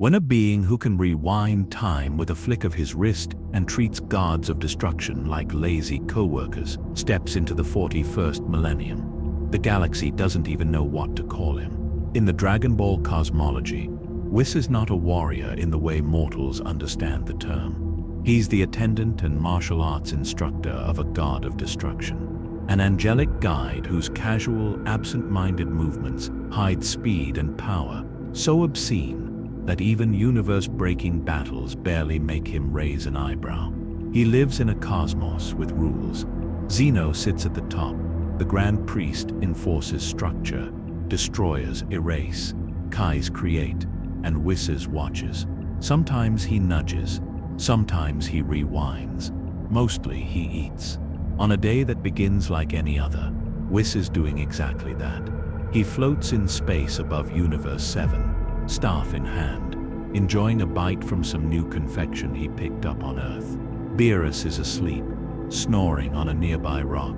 When a being who can rewind time with a flick of his wrist and treats gods of destruction like lazy co-workers steps into the 41st millennium, the galaxy doesn't even know what to call him. In the Dragon Ball cosmology, Whis is not a warrior in the way mortals understand the term. He's the attendant and martial arts instructor of a god of destruction, an angelic guide whose casual, absent-minded movements hide speed and power so obscene that even universe-breaking battles barely make him raise an eyebrow. He lives in a cosmos with rules. Xeno sits at the top, the Grand Priest enforces structure, destroyers erase, Kais create, and Whis watches. Sometimes he nudges, sometimes he rewinds, mostly he eats. On a day that begins like any other, Whis is doing exactly that. He floats in space above Universe 7, staff in hand, enjoying a bite from some new confection he picked up on Earth. Beerus is asleep, snoring on a nearby rock,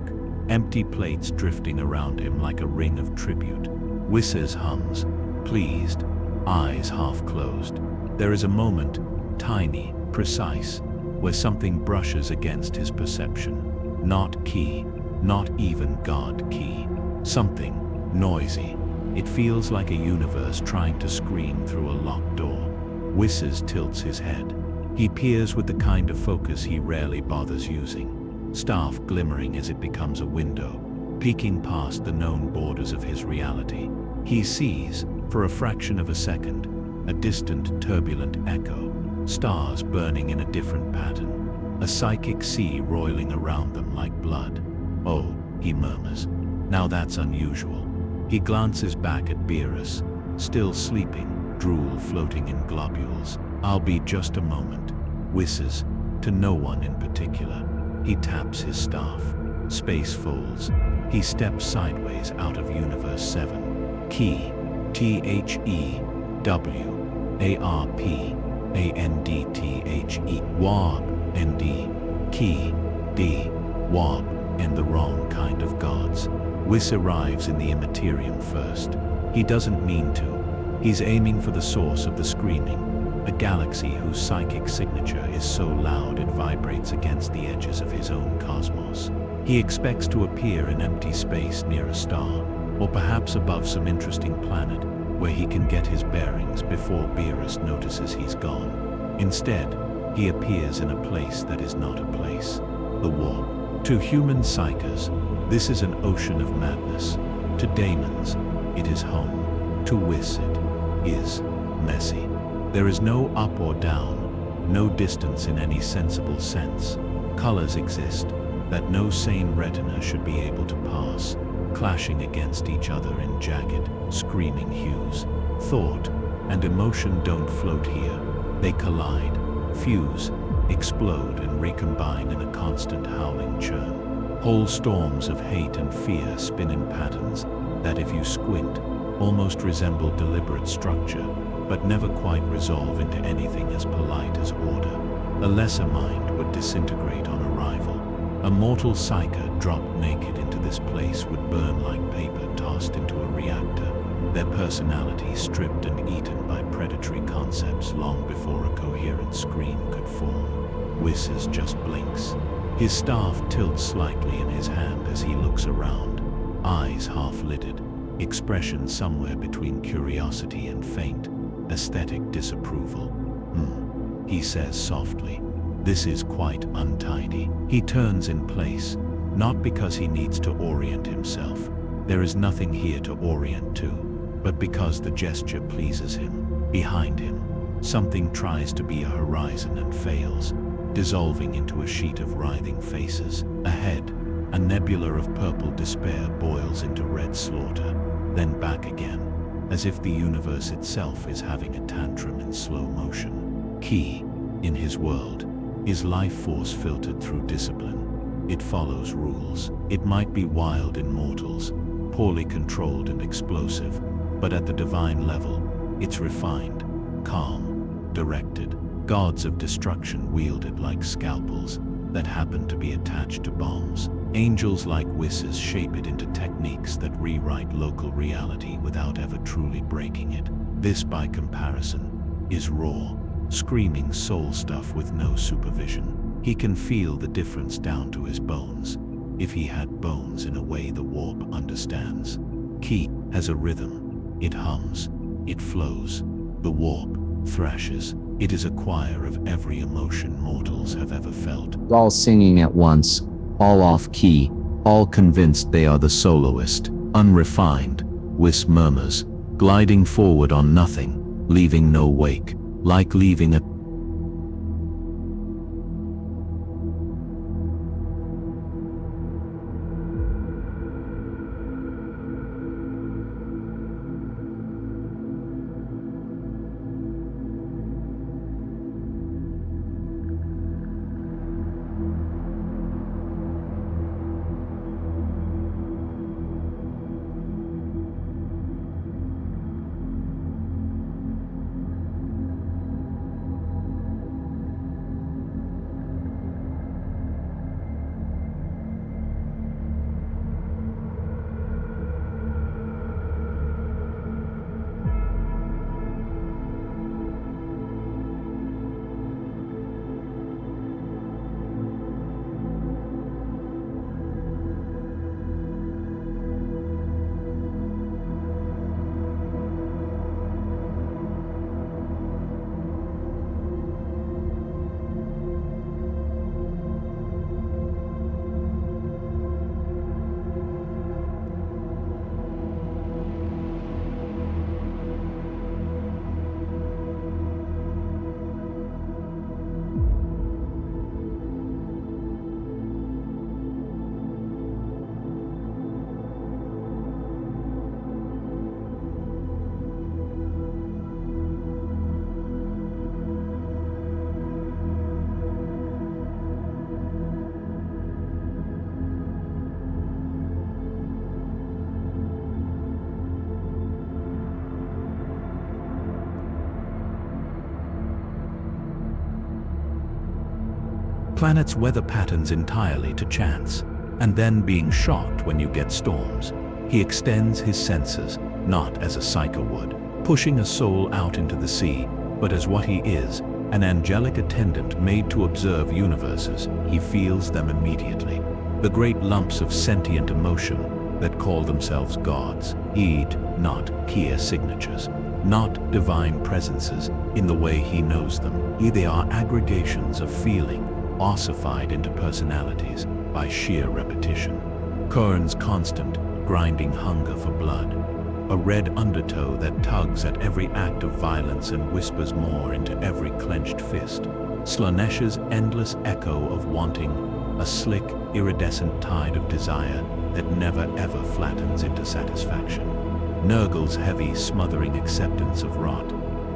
empty plates drifting around him like a ring of tribute. Whis hums, pleased, eyes half closed. There is a moment, tiny, precise, where something brushes against his perception. Not key, not even God key. Something noisy. It feels like a universe trying to scream through a locked door. Whis tilts his head. He peers with the kind of focus he rarely bothers using. Staff glimmering as it becomes a window, peeking past the known borders of his reality. He sees, for a fraction of a second, a distant, turbulent echo, stars burning in a different pattern, a psychic sea roiling around them like blood. Oh, he murmurs. Now that's unusual. He glances back at Beerus, still sleeping, drool floating in globules. I'll be just a moment. Whis, to no one in particular. He taps his staff. Space folds. He steps sideways out of Universe 7. Key. THEWARPANDTHE. Warp. ND. Key. D. Warp. And the wrong kind of gods. Whis arrives in the Imperium first. He doesn't mean to. He's aiming for the source of the screaming, a galaxy whose psychic signature is so loud it vibrates against the edges of his own cosmos. He expects to appear in empty space near a star, or perhaps above some interesting planet where he can get his bearings before Beerus notices he's gone. Instead, he appears in a place that is not a place. The warp. To human psychers, this is an ocean of madness. To daemons, it is home. To Whis, it is messy. There is no up or down, no distance in any sensible sense. Colors exist that no sane retina should be able to pass, clashing against each other in jagged, screaming hues. Thought and emotion don't float here. They collide, fuse, explode and recombine in a constant howling churn. Whole storms of hate and fear spin in patterns that, if you squint, almost resemble deliberate structure, but never quite resolve into anything as polite as order. A lesser mind would disintegrate on arrival. A mortal psyker dropped naked into this place would burn like paper tossed into a reactor, their personality stripped and eaten by predatory concepts long before a coherent scream could form. Whis just blinks. His staff tilts slightly in his hand as he looks around, eyes half-lidded, expression somewhere between curiosity and faint, aesthetic disapproval. He says softly. This is quite untidy. He turns in place, not because he needs to orient himself. There is nothing here to orient to, but because the gesture pleases him. Behind him, something tries to be a horizon and fails, dissolving into a sheet of writhing faces. Ahead, a nebula of purple despair boils into red slaughter, then back again, as if the universe itself is having a tantrum in slow motion. Key, in his world, is life force filtered through discipline. It follows rules. It might be wild in mortals, poorly controlled and explosive, but at the divine level, it's refined, calm, directed. Gods of destruction wielded like scalpels that happen to be attached to bombs. Angels like Whis shape it into techniques that rewrite local reality without ever truly breaking it. This, by comparison, is raw, screaming soul stuff with no supervision. He can feel the difference down to his bones, if he had bones in a way the warp understands. Ki has a rhythm. It hums, it flows. The warp thrashes. It is a choir of every emotion mortals have ever felt. All singing at once, all off-key, all convinced they are the soloist. Unrefined, Whis murmurs, gliding forward on nothing, leaving no wake, like leaving a planet's weather patterns entirely to chance, and then being shocked when you get storms. He extends his senses, not as a psycho would, pushing a soul out into the sea, but as what he is, an angelic attendant made to observe universes. He feels them immediately. The great lumps of sentient emotion that call themselves gods, not Kia signatures, not divine presences in the way he knows them. They are aggregations of feeling, ossified into personalities by sheer repetition. Kern's constant, grinding hunger for blood, a red undertow that tugs at every act of violence and whispers more into every clenched fist. Slaaneash's endless echo of wanting, a slick, iridescent tide of desire that never ever flattens into satisfaction. Nurgle's heavy, smothering acceptance of rot,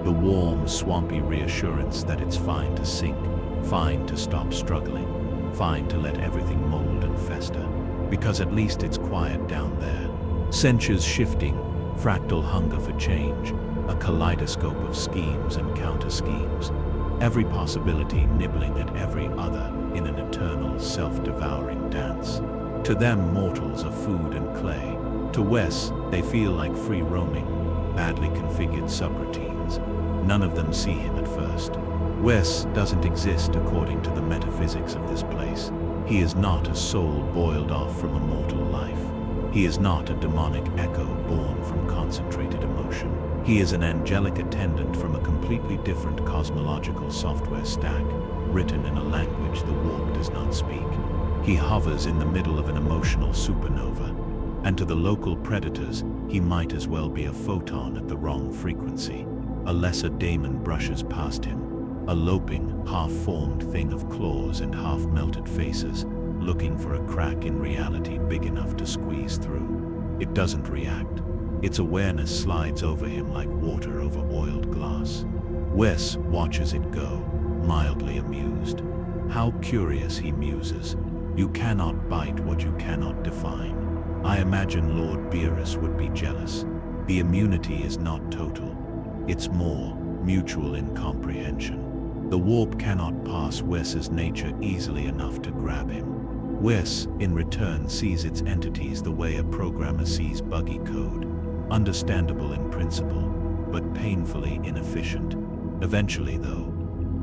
the warm, swampy reassurance that it's fine to sink, fine to stop struggling, fine to let everything mold and fester, because at least it's quiet down there. Sensu's shifting, fractal hunger for change, a kaleidoscope of schemes and counter-schemes, every possibility nibbling at every other in an eternal, self-devouring dance. To them, mortals are food and clay. To Wes, they feel like free roaming, badly configured subroutines. None of them see him at first. Wes doesn't exist according to the metaphysics of this place. He is not a soul boiled off from a mortal life. He is not a demonic echo born from concentrated emotion. He is an angelic attendant from a completely different cosmological software stack, written in a language the warp does not speak. He hovers in the middle of an emotional supernova, and to the local predators, he might as well be a photon at the wrong frequency. A lesser daemon brushes past him, a loping, half-formed thing of claws and half-melted faces, looking for a crack in reality big enough to squeeze through. It doesn't react. Its awareness slides over him like water over oiled glass. Wes watches it go, mildly amused. How curious, he muses. You cannot bite what you cannot define. I imagine Lord Beerus would be jealous. The immunity is not total. It's more mutual incomprehension. The warp cannot pass Wes's nature easily enough to grab him. Wes, in return, sees its entities the way a programmer sees buggy code. Understandable in principle, but painfully inefficient. Eventually, though,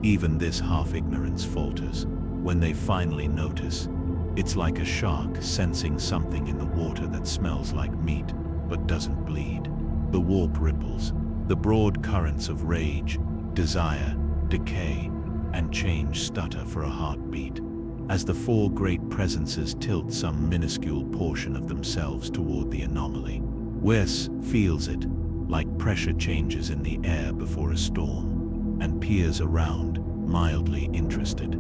even this half-ignorance falters. When they finally notice, it's like a shark sensing something in the water that smells like meat but doesn't bleed. The warp ripples, the broad currents of rage, desire, decay, and change stutter for a heartbeat, as the four great presences tilt some minuscule portion of themselves toward the anomaly. Wes feels it, like pressure changes in the air before a storm, and peers around, mildly interested,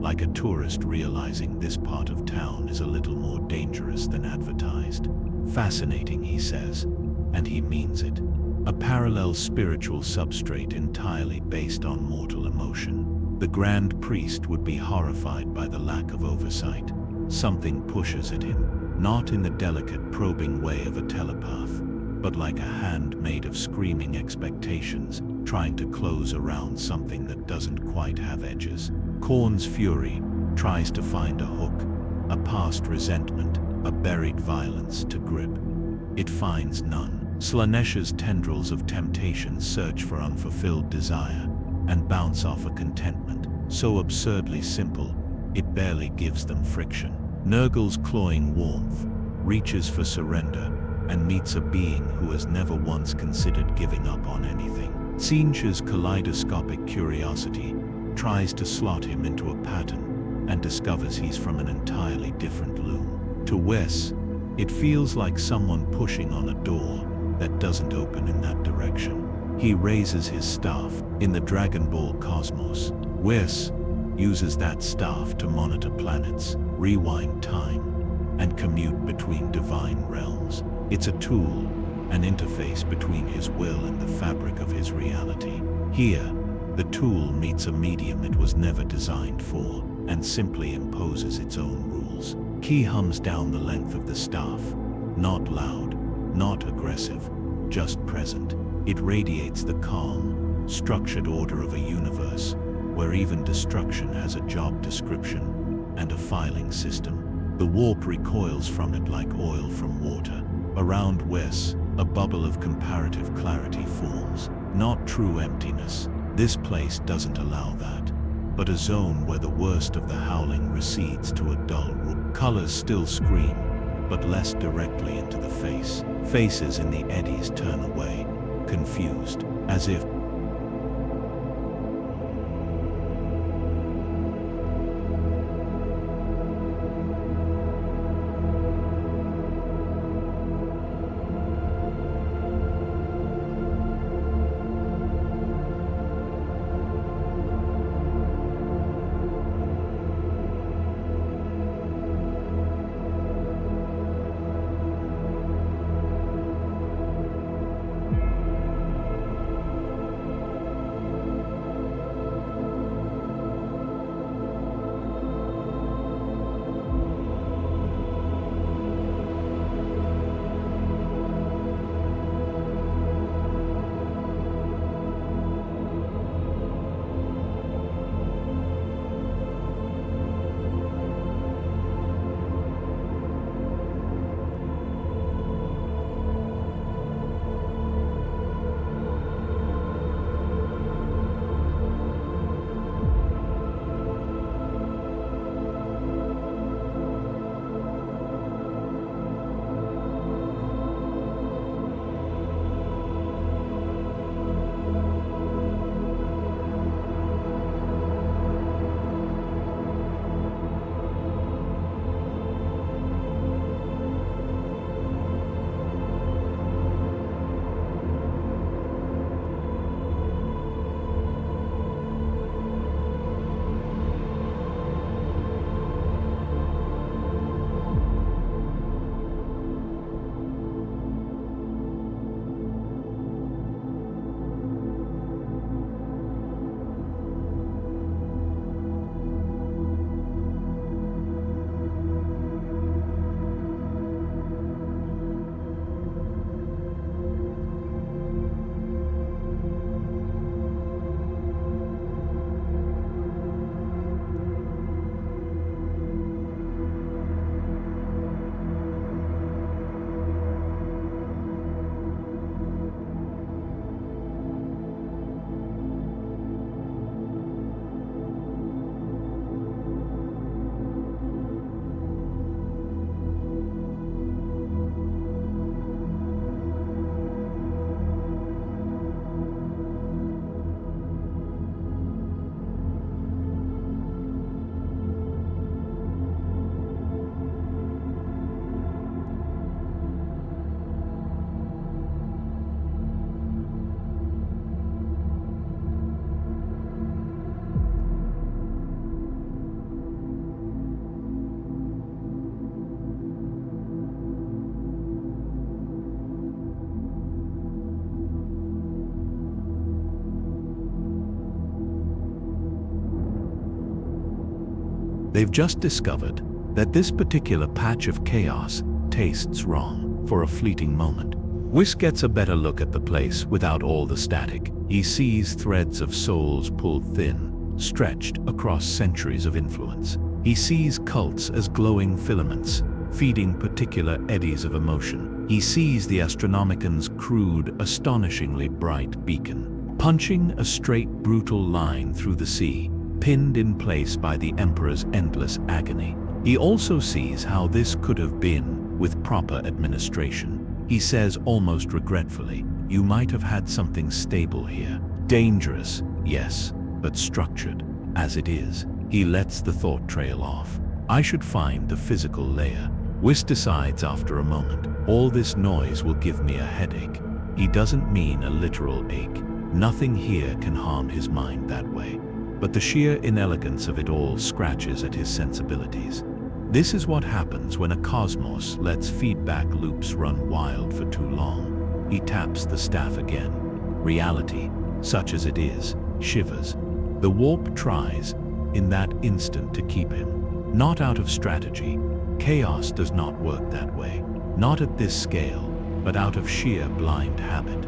like a tourist realizing this part of town is a little more dangerous than advertised. Fascinating, he says, and he means it. A parallel spiritual substrate entirely based on mortal emotion. The Grand Priest would be horrified by the lack of oversight. Something pushes at him, not in the delicate probing way of a telepath, but like a hand made of screaming expectations, trying to close around something that doesn't quite have edges. Khorne's fury tries to find a hook, a past resentment, a buried violence to grip. It finds none. Slaanesha's tendrils of temptation search for unfulfilled desire and bounce off a contentment so absurdly simple it barely gives them friction. Nurgle's cloying warmth reaches for surrender and meets a being who has never once considered giving up on anything. Tzeentch's kaleidoscopic curiosity tries to slot him into a pattern and discovers he's from an entirely different loom. To Wes, it feels like someone pushing on a door that doesn't open in that direction. He raises his staff in the Dragon Ball cosmos. Wes uses that staff to monitor planets, rewind time, and commute between divine realms. It's a tool, an interface between his will and the fabric of his reality. Here, the tool meets a medium it was never designed for and simply imposes its own rules. Ki hums down the length of the staff, not loud, not aggressive, just present. It radiates the calm, structured order of a universe where even destruction has a job description and a filing system. The warp recoils from it like oil from water. Around Wes, a bubble of comparative clarity forms. Not true emptiness. This place doesn't allow that, but a zone where the worst of the howling recedes to a dull roar. Colors still scream, but less directly into the face. Faces in the eddies turn away, confused, as if They've just discovered that this particular patch of chaos tastes wrong for a fleeting moment. Whis gets a better look at the place without all the static. He sees threads of souls pulled thin, stretched across centuries of influence. He sees cults as glowing filaments, feeding particular eddies of emotion. He sees the Astronomican's crude, astonishingly bright beacon, punching a straight, brutal line through the sea, pinned in place by the Emperor's endless agony. He also sees how this could have been with proper administration. He says almost regretfully, "You might have had something stable here. Dangerous, yes, but structured. As it is." He lets the thought trail off. "I should find the physical layer." Whis decides after a moment, "All this noise will give me a headache." He doesn't mean a literal ache. Nothing here can harm his mind that way. But the sheer inelegance of it all scratches at his sensibilities. This is what happens when a cosmos lets feedback loops run wild for too long. He taps the staff again. Reality, such as it is, shivers. The warp tries, in that instant, to keep him. Not out of strategy. Chaos does not work that way. Not at this scale, but out of sheer blind habit.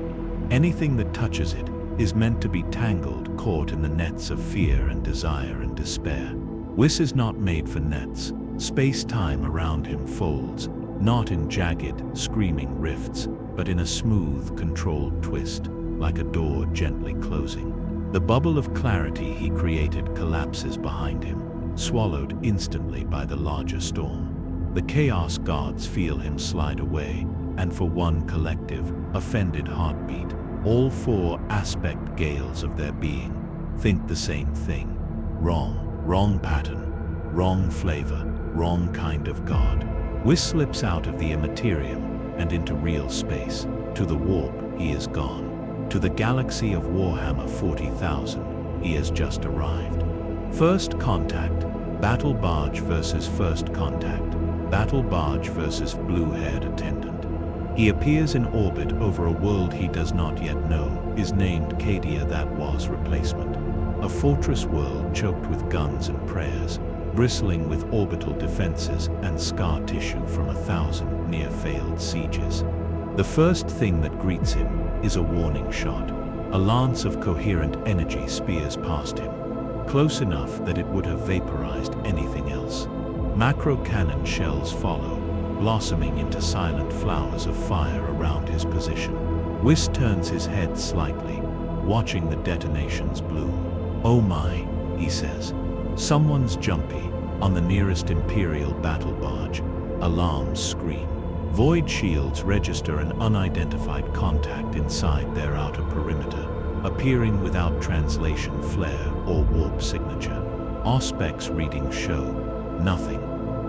Anything that touches it is meant to be tangled, caught in the nets of fear and desire and despair. Whis is not made for nets. Space-time around him folds, not in jagged, screaming rifts, but in a smooth, controlled twist, like a door gently closing. The bubble of clarity he created collapses behind him, swallowed instantly by the larger storm. The chaos gods feel him slide away, and for one collective, offended heartbeat, all four aspect gales of their being think the same thing. Wrong pattern, wrong flavor, wrong kind of god. Whis slips out of the Imperium and into real space. To the warp, he is gone. To the galaxy of Warhammer 40,000, he has just arrived. First contact, battle barge versus first contact. Battle barge versus blue-haired attendant. He appears in orbit over a world he does not yet know is named Cadia. That was replacement. A fortress world choked with guns and prayers, bristling with orbital defenses and scar tissue from 1,000 near-failed sieges. The first thing that greets him is a warning shot. A lance of coherent energy spears past him, close enough that it would have vaporized anything else. Macro cannon shells follow, blossoming into silent flowers of fire around his position. Whis turns his head slightly, watching the detonations bloom. "Oh my," he says. Someone's jumpy, on the nearest Imperial battle barge. Alarms scream. Void shields register an unidentified contact inside their outer perimeter, appearing without translation flare or warp signature. Auspex readings show nothing.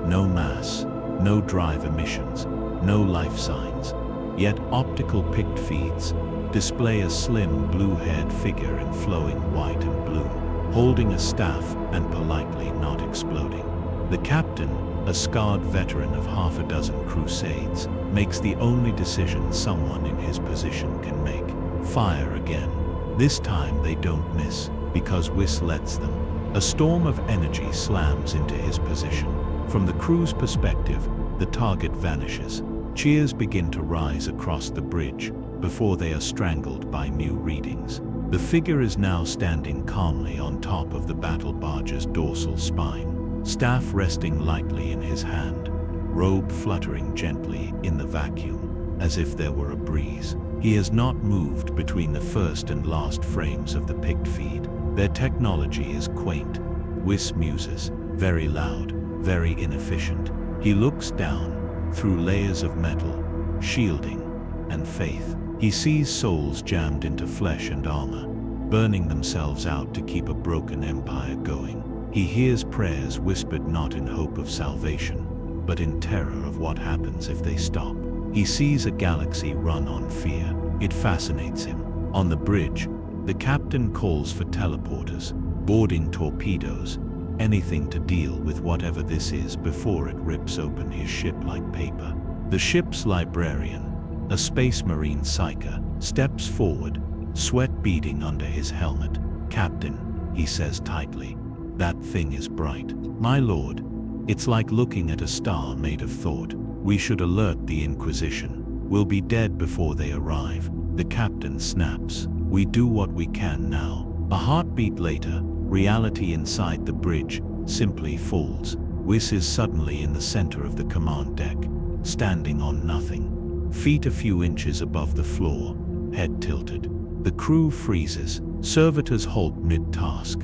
No mass, no drive emissions, no life signs. Yet optical pict feeds display a slim blue-haired figure in flowing white and blue, holding a staff and politely not exploding. The captain, a scarred veteran of half a dozen crusades, makes the only decision someone in his position can make. Fire again. This time they don't miss, because Whis lets them. A storm of energy slams into his position. From the crew's perspective, the target vanishes. Cheers begin to rise across the bridge before they are strangled by new readings. The figure is now standing calmly on top of the battle barge's dorsal spine, staff resting lightly in his hand, robe fluttering gently in the vacuum, as if there were a breeze. He has not moved between the first and last frames of the pict feed. Their technology is quaint. Whis muses, very loud, very inefficient. He looks down, through layers of metal, shielding, and faith. He sees souls jammed into flesh and armor, burning themselves out to keep a broken empire going. He hears prayers whispered not in hope of salvation, but in terror of what happens if they stop. He sees a galaxy run on fear. It fascinates him. On the bridge, the captain calls for teleporters, boarding torpedoes, anything to deal with whatever this is before it rips open his ship like paper. The ship's librarian, a space marine psyker, steps forward, sweat beading under his helmet. "Captain," he says tightly, That thing is bright. My lord, it's like looking at a star made of thought. We should alert the Inquisition. We'll be dead before they arrive. The captain snaps. We do what we can now. A heartbeat later, reality inside the bridge simply falls. Whis is suddenly in the center of the command deck, standing on nothing. Feet a few inches above the floor, head tilted. The crew freezes. Servitors halt mid-task.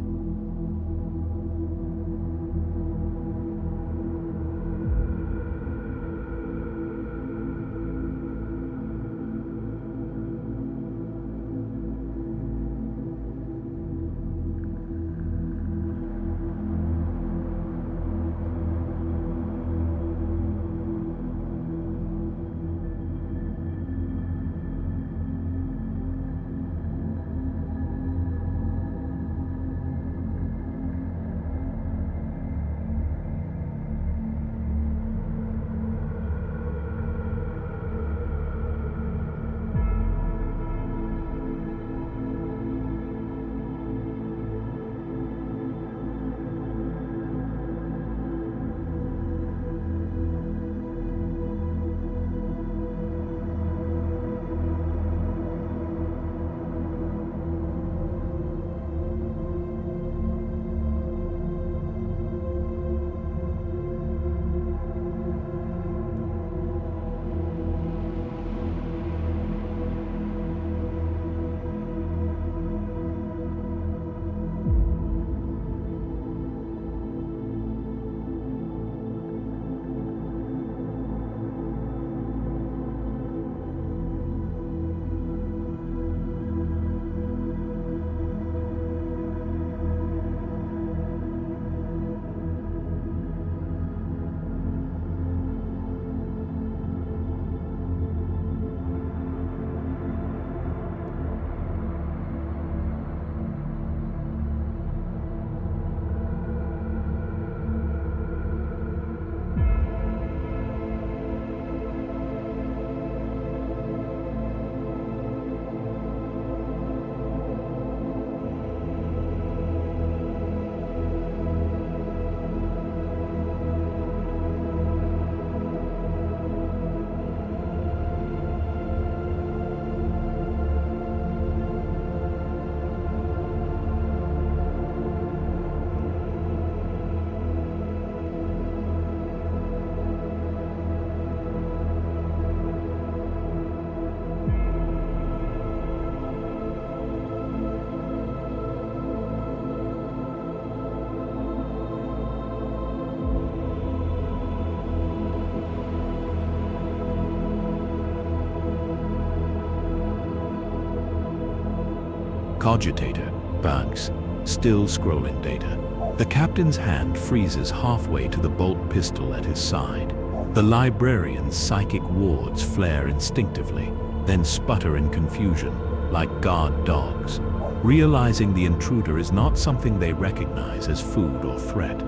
Cogitator, bugs, still scrolling data. The captain's hand freezes halfway to the bolt pistol at his side. The librarian's psychic wards flare instinctively, then sputter in confusion, like guard dogs, realizing the intruder is not something they recognize as food or threat.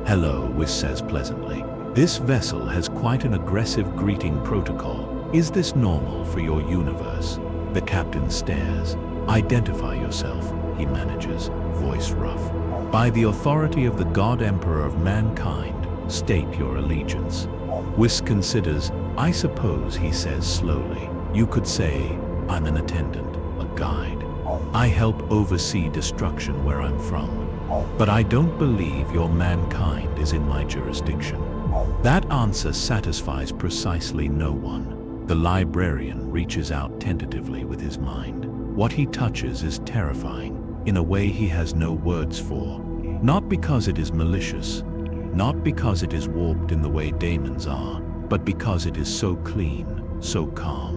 "Hello," Whis says pleasantly. "This vessel has quite an aggressive greeting protocol. Is this normal for your universe?" The captain stares. "Identify yourself," he manages, voice rough. "By the authority of the God Emperor of mankind, state your allegiance." Whis considers. "I suppose," he says slowly, "you could say I'm an attendant, a guide. I help oversee destruction where I'm from. But I don't believe your mankind is in my jurisdiction." That answer satisfies precisely no one. The librarian reaches out tentatively with his mind. What he touches is terrifying, in a way he has no words for. Not because it is malicious, not because it is warped in the way daemons are, but because it is so clean, so calm.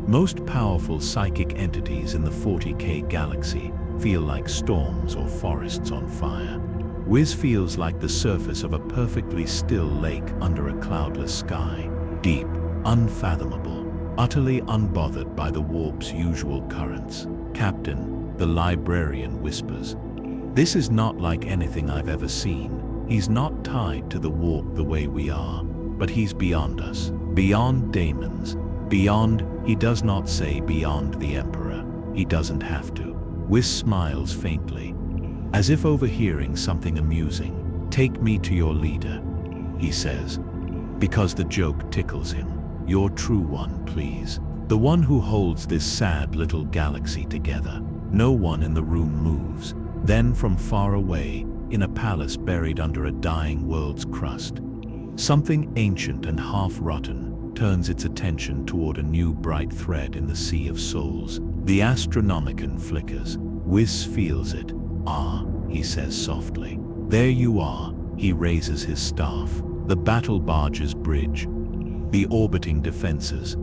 Most powerful psychic entities in the 40K galaxy feel like storms or forests on fire. Whis feels like the surface of a perfectly still lake under a cloudless sky, deep, unfathomable, utterly unbothered by the warp's usual currents. "Captain," the librarian whispers, "this is not like anything I've ever seen. He's not tied to the warp the way we are, but he's beyond us, beyond daemons, beyond," he does not say beyond the Emperor. He doesn't have to. Whis smiles faintly. as if overhearing something amusing. "Take me to your leader," he says, because the joke tickles him. "Your true one, please. The one who holds this sad little galaxy together." No one in the room moves. Then from far away, in a palace buried under a dying world's crust, something ancient and half-rotten turns its attention toward a new bright thread in the sea of souls. The Astronomicon flickers. Whis feels it. "Ah," he says softly. "There you are." He raises his staff. The battle barges bridge, the orbiting defenses,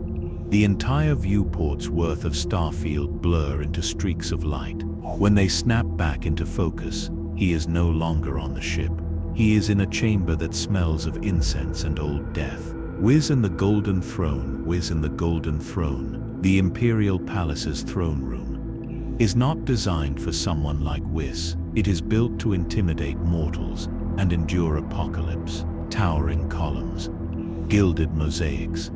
the entire viewport's worth of starfield blur into streaks of light. When they snap back into focus, he is no longer on the ship. He is in a chamber that smells of incense and old death. Whiz and the Golden Throne, Whiz and the Golden Throne, the Imperial Palace's throne room, is not designed for someone like Whis. It is built to intimidate mortals and endure apocalypse. Towering columns, gilded mosaics,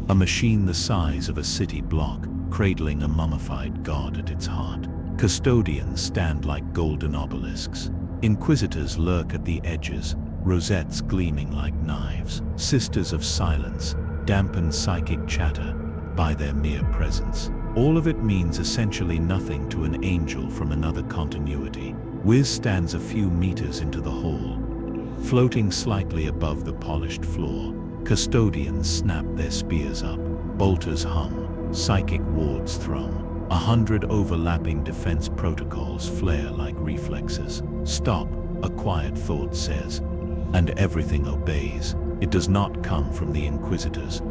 a machine the size of a city block, cradling a mummified god at its heart. Custodians stand like golden obelisks. Inquisitors lurk at the edges, rosettes gleaming like knives. Sisters of silence dampen psychic chatter by their mere presence. All of it means essentially nothing to an angel from another continuity. Whiz stands a few meters into the hall, floating slightly above the polished floor. Custodians snap their spears up. Bolters hum. Psychic wards thrum. 100 overlapping defense protocols flare like reflexes. "Stop," a quiet thought says, and everything obeys. It does not come from the Inquisitors,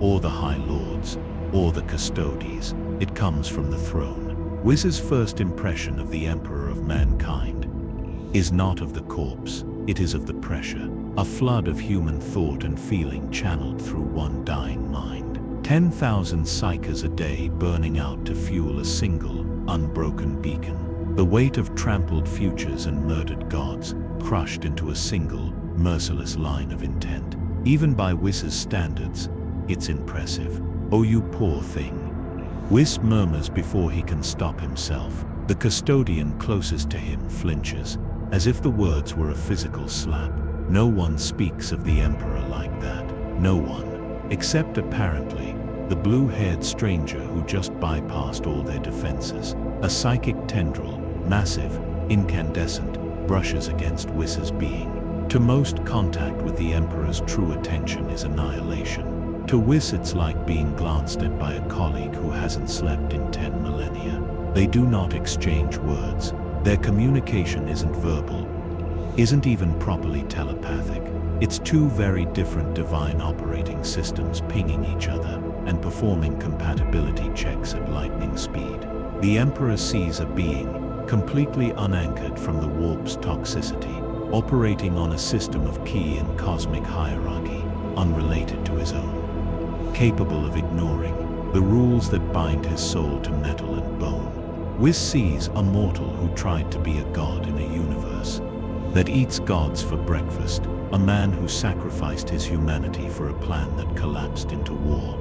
or the High Lords, or the Custodies. It comes from the throne. Whiz's first impression of the Emperor of Mankind is not of the corpse, it is of the pressure. A flood of human thought and feeling channeled through one dying mind. 10,000 psychers a day burning out to fuel a single, unbroken beacon. The weight of trampled futures and murdered gods, crushed into a single, merciless line of intent. Even by Whiz's standards, it's impressive. "Oh, you poor thing," Whiz murmurs before he can stop himself. The custodian closest to him flinches, as if the words were a physical slap. No one speaks of the Emperor like that. No one. Except apparently, the blue-haired stranger who just bypassed all their defenses. A psychic tendril, massive, incandescent, brushes against Whiz's being. To most, contact with the Emperor's true attention is annihilation. To Whiz it's like being glanced at by a colleague who hasn't slept in 10 millennia. They do not exchange words. Their communication isn't verbal, isn't even properly telepathic. It's two very different divine operating systems pinging each other and performing compatibility checks at lightning speed. The Emperor sees a being, completely unanchored from the warp's toxicity, operating on a system of key and cosmic hierarchy, unrelated to his own, capable of ignoring the rules that bind his soul to metal and bone. Whiz sees a mortal who tried to be a god in a universe that eats gods for breakfast, a man who sacrificed his humanity for a plan that collapsed into war.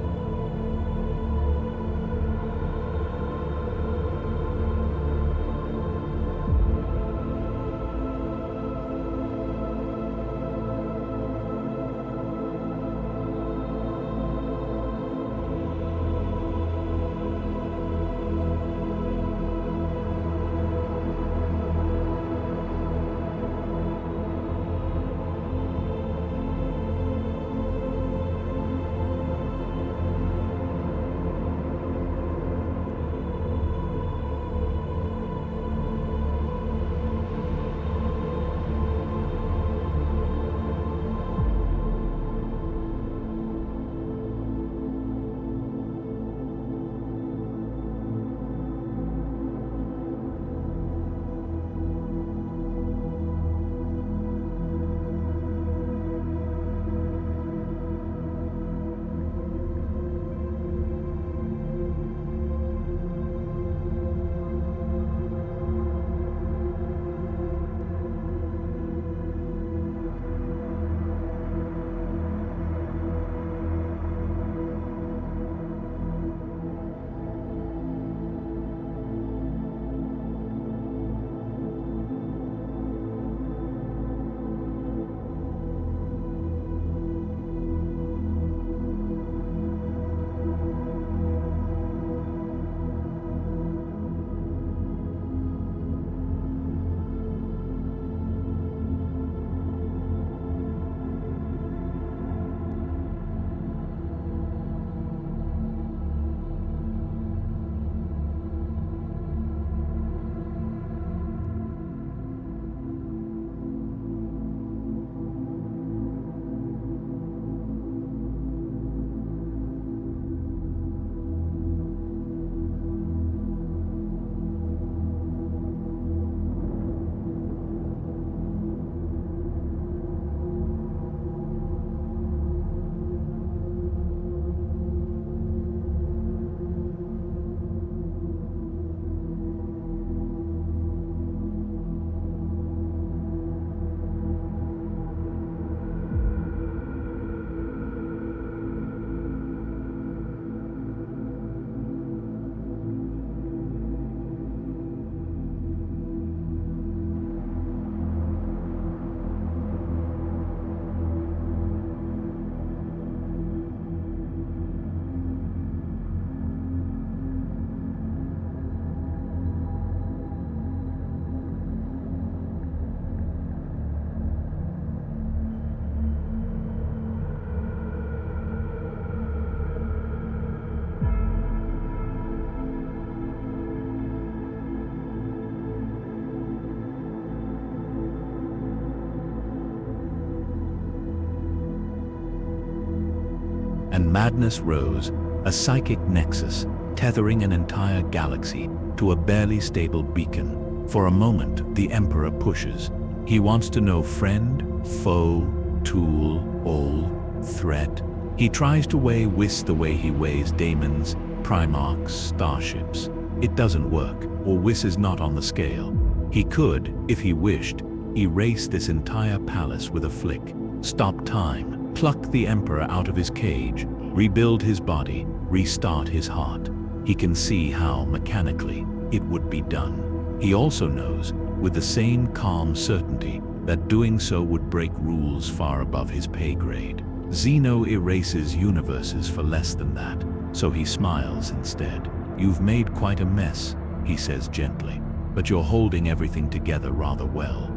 and madness rose, a psychic nexus, tethering an entire galaxy to a barely stable beacon. For a moment, the Emperor pushes. He wants to know friend, foe, tool, all, threat. He tries to weigh Whis the way he weighs daemons, primarchs, starships. It doesn't work, or Whis is not on the scale. He could, if he wished, erase this entire palace with a flick, stop time, pluck the Emperor out of his cage, rebuild his body, restart his heart. He can see how, mechanically, it would be done. He also knows, with the same calm certainty, that doing so would break rules far above his pay grade. Zeno erases universes for less than that, so he smiles instead. "You've made quite a mess," he says gently, "but you're holding everything together rather well."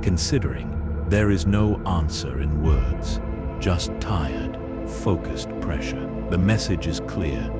Considering, there is no answer in words, just tired, focused pressure. The message is clear.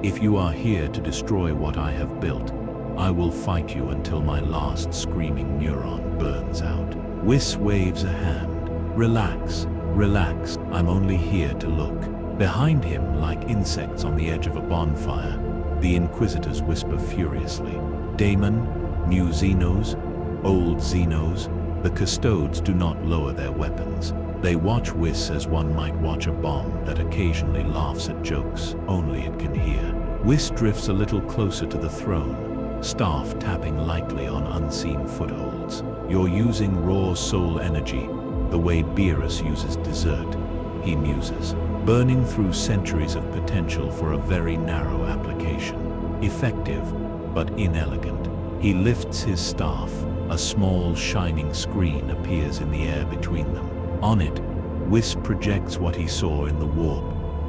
If you are here to destroy what I have built, I will fight you until my last screaming neuron burns out. Whis waves a hand. "Relax, relax, I'm only here to look." Behind him, like insects on the edge of a bonfire, the Inquisitors whisper furiously. Daemon, new Xenos, old Xenos. The Custodes do not lower their weapons. They watch Whis as one might watch a bomb that occasionally laughs at jokes only it can hear. Whis drifts a little closer to the throne, staff tapping lightly on unseen footholds. "You're using raw soul energy, the way Beerus uses dessert," he muses, "burning through centuries of potential for a very narrow application. Effective, but inelegant." He lifts his staff. A small, shining screen appears in the air between them. On it, Whis projects what he saw in the warp,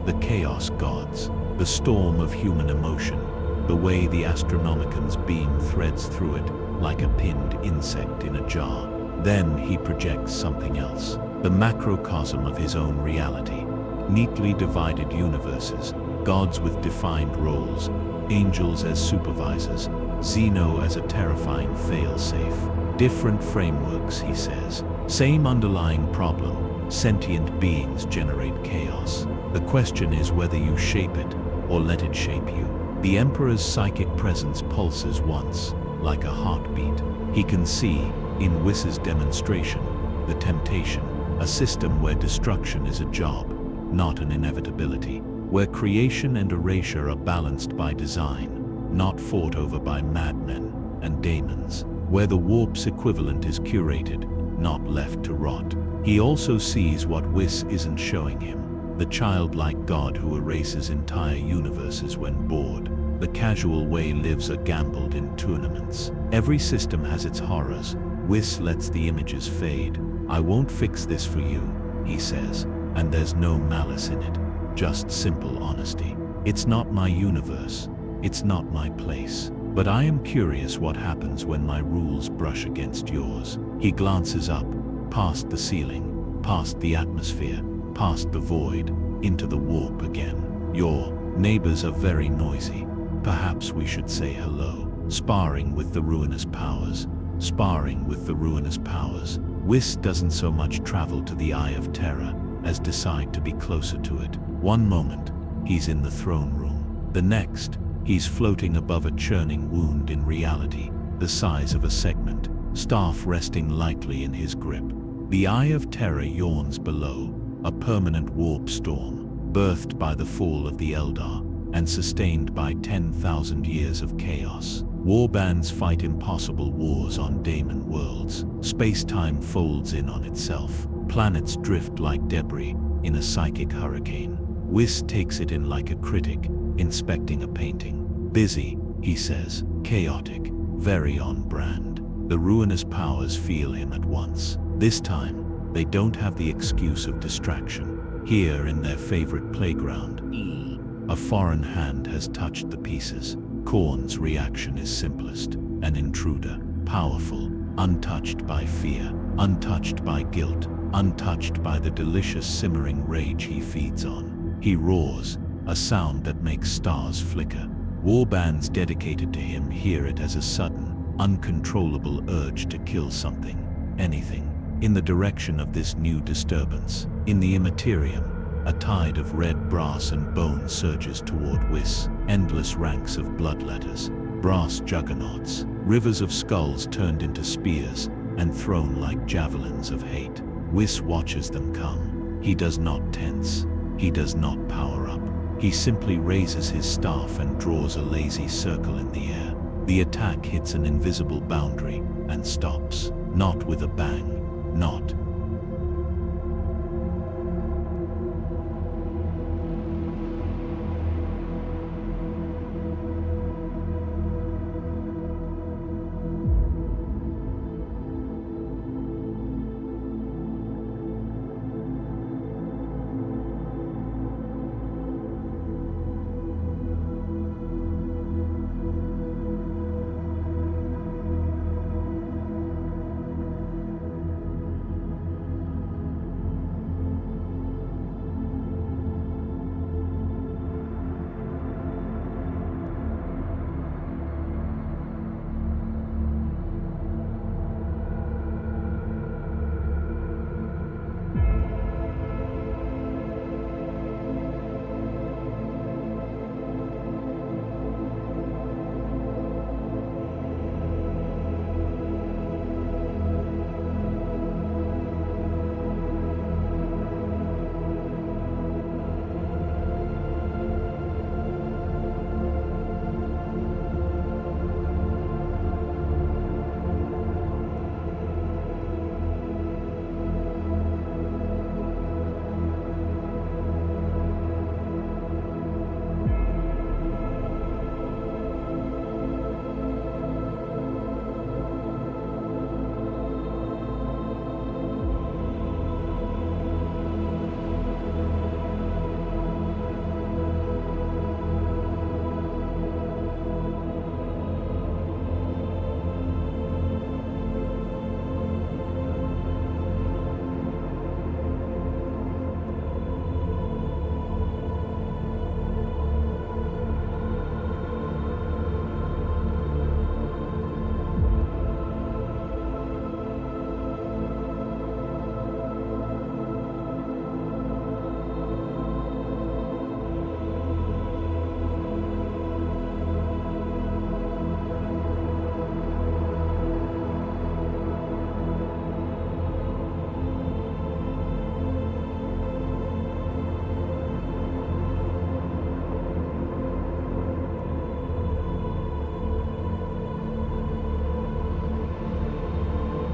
the chaos gods, the storm of human emotion, the way the Astronomican's beam threads through it like a pinned insect in a jar. Then he projects something else, the macrocosm of his own reality. Neatly divided universes, gods with defined roles, angels as supervisors, Zeno as a terrifying failsafe. Different frameworks, he says. Same underlying problem. Sentient beings generate chaos. The question is whether you shape it or let it shape you. The Emperor's psychic presence pulses once, like a heartbeat. He can see, in Whis's demonstration, the temptation, a system where destruction is a job, not an inevitability, where creation and erasure are balanced by design, not fought over by madmen and daemons, where the warp's equivalent is curated, not left to rot. He also sees what Whis isn't showing him, the childlike god who erases entire universes when bored. The casual way lives are gambled in tournaments. Every system has its horrors. Whis lets the images fade. "I won't fix this for you," he says, and there's no malice in it, just simple honesty. "It's not my universe. It's not my place. But I am curious what happens when my rules brush against yours." He glances up, past the ceiling, past the atmosphere, past the void, into the warp again. "Your neighbors are very noisy. Perhaps we should say hello." Sparring with the ruinous powers. Sparring with the ruinous powers. Whis doesn't so much travel to the Eye of Terra as decide to be closer to it. One moment, he's in the throne room. The next, he's floating above a churning wound in reality, the size of a segment, staff resting lightly in his grip. The Eye of Terra yawns below, a permanent warp storm, birthed by the fall of the Eldar, and sustained by 10,000 years of chaos. Warbands fight impossible wars on daemon worlds. Space-time folds in on itself. Planets drift like debris in a psychic hurricane. Whis takes it in like a critic, inspecting a painting. "Busy," he says, "chaotic, very on brand." The ruinous powers feel him at once. This time, they don't have the excuse of distraction. Here in their favorite playground, a foreign hand has touched the pieces. Khorne's reaction is simplest. An intruder, powerful, untouched by fear, untouched by guilt, untouched by the delicious simmering rage he feeds on. He roars, a sound that makes stars flicker. Warbands dedicated to him hear it as a sudden, uncontrollable urge to kill something, anything, in the direction of this new disturbance. In the Imperium, A tide of red brass and bone surges toward Whis, endless ranks of bloodletters, brass juggernauts, rivers of skulls turned into spears and thrown like javelins of hate. Whis watches them come. He does not tense. He does not power up. He simply raises his staff and draws a lazy circle in the air. The attack hits an invisible boundary and stops. Not with a bang. Not.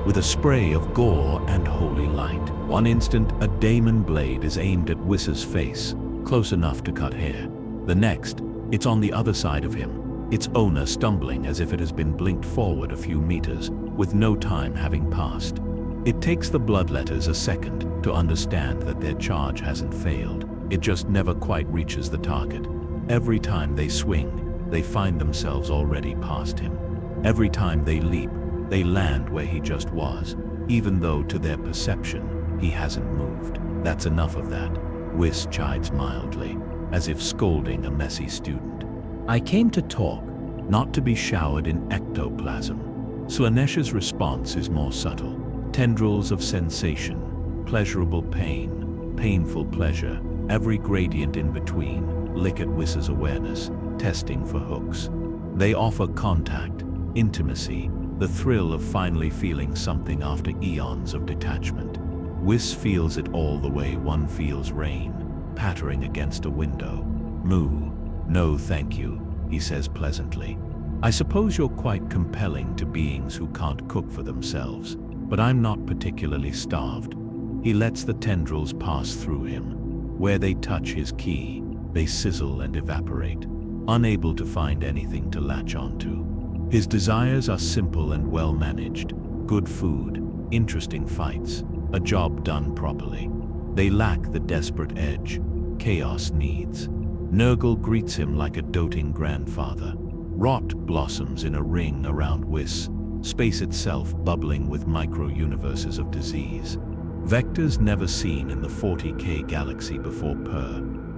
With a spray of gore and holy light. One instant, a daemon blade is aimed at Wiss's face, close enough to cut hair. The next, it's on the other side of him, its owner stumbling as if it has been blinked forward a few meters, with no time having passed. It takes the bloodletters a second to understand that their charge hasn't failed. It just never quite reaches the target. Every time they swing, they find themselves already past him. Every time they leap, they land where he just was, even though to their perception, he hasn't moved. That's enough of that, Whis chides mildly, as if scolding a messy student. I came to talk, not to be showered in ectoplasm. Slaaneish's response is more subtle. Tendrils of sensation, pleasurable pain, painful pleasure, every gradient in between, lick at Wiss's awareness, testing for hooks. They offer contact, intimacy, the thrill of finally feeling something after eons of detachment. Whis feels it all the way one feels rain, pattering against a window. Moo. No thank you, he says pleasantly. I suppose you're quite compelling to beings who can't cook for themselves, but I'm not particularly starved. He lets the tendrils pass through him. Where they touch his key, they sizzle and evaporate, unable to find anything to latch onto. His desires are simple and well managed. Good food, interesting fights, a job done properly. They lack the desperate edge chaos needs. Nurgle greets him like a doting grandfather. Rot blossoms in a ring around Whis, space itself bubbling with micro-universes of disease. Vectors never seen in the 40K galaxy before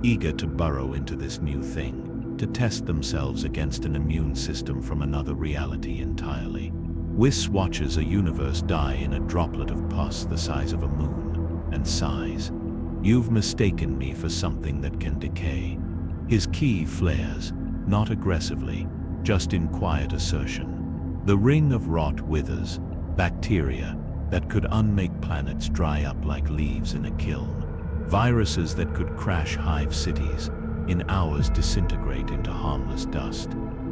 eager to burrow into this new thing, to test themselves against an immune system from another reality entirely. Whis watches a universe die in a droplet of pus the size of a moon, and sighs. You've mistaken me for something that can decay. His ki flares, not aggressively, just in quiet assertion. The ring of rot withers, bacteria that could unmake planets dry up like leaves in a kiln. Viruses that could crash hive cities, in hours disintegrate into harmless dust.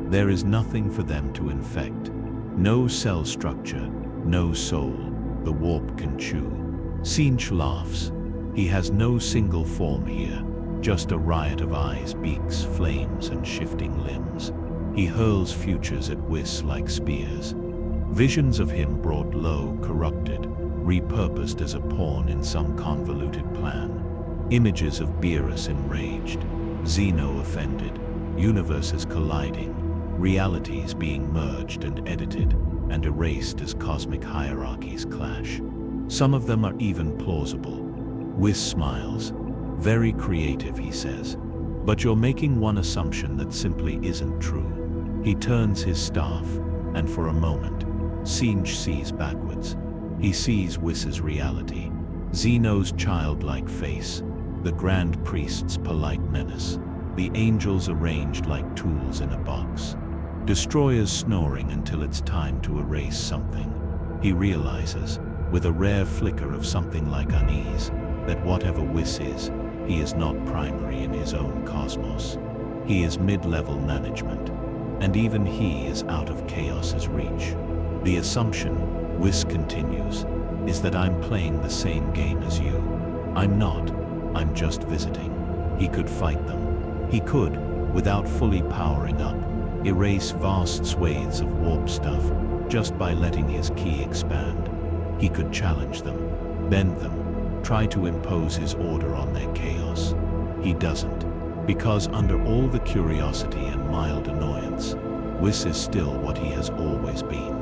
There is nothing for them to infect. No cell structure, no soul, the warp can chew. Sinch laughs. He has no single form here, just a riot of eyes, beaks, flames, and shifting limbs. He hurls futures at Whis like spears. Visions of him brought low, corrupted, repurposed as a pawn in some convoluted plan. Images of Beerus enraged, Xeno offended, universes colliding, realities being merged and edited and erased as cosmic hierarchies clash. Some of them are even plausible. Whis smiles. Very creative, he says. But you're making one assumption that simply isn't true. He turns his staff, and for a moment, Sinch sees backwards. He sees Wiss's reality, Xeno's childlike face, the Grand Priest's polite menace, the angels arranged like tools in a box, destroyers snoring until it's time to erase something. He realizes, with a rare flicker of something like unease, that whatever Whis is, he is not primary in his own cosmos. He is mid-level management, and even he is out of Chaos's reach. The assumption, Whis continues, is that I'm playing the same game as you. I'm not. I'm just visiting. He could fight them. He could, without fully powering up, erase vast swathes of warp stuff just by letting his ki expand. He could challenge them, bend them, try to impose his order on their chaos. He doesn't, because under all the curiosity and mild annoyance, Whis is still what he has always been.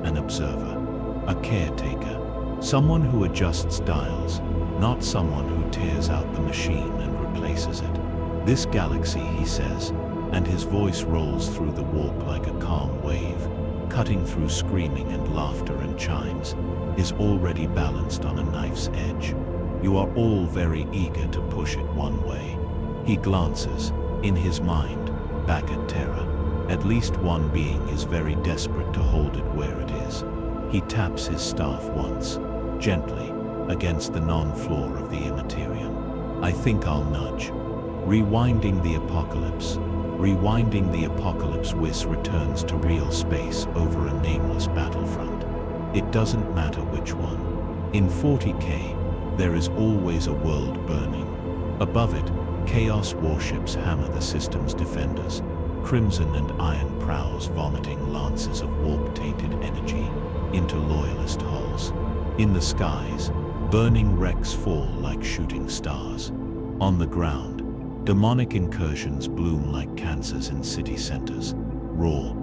An observer, a caretaker, someone who adjusts dials, not someone who tears out the machine and replaces it. This galaxy, he says, and his voice rolls through the warp like a calm wave, cutting through screaming and laughter and chimes, is already balanced on a knife's edge. You are all very eager to push it one way. He glances, in his mind, back at Terra. At least one being is very desperate to hold it where it is. He taps his staff once, gently, against the non-floor of the Imperium. I think I'll nudge. Rewinding the apocalypse. Rewinding the apocalypse, Whis returns to real space over a nameless battlefront. It doesn't matter which one. In 40K, there is always a world burning. Above it, Chaos warships hammer the system's defenders, crimson and iron prows vomiting lances of warp-tainted energy into loyalist hulls. In the skies, burning wrecks fall like shooting stars. On the ground, demonic incursions bloom like cancers in city centers, raw,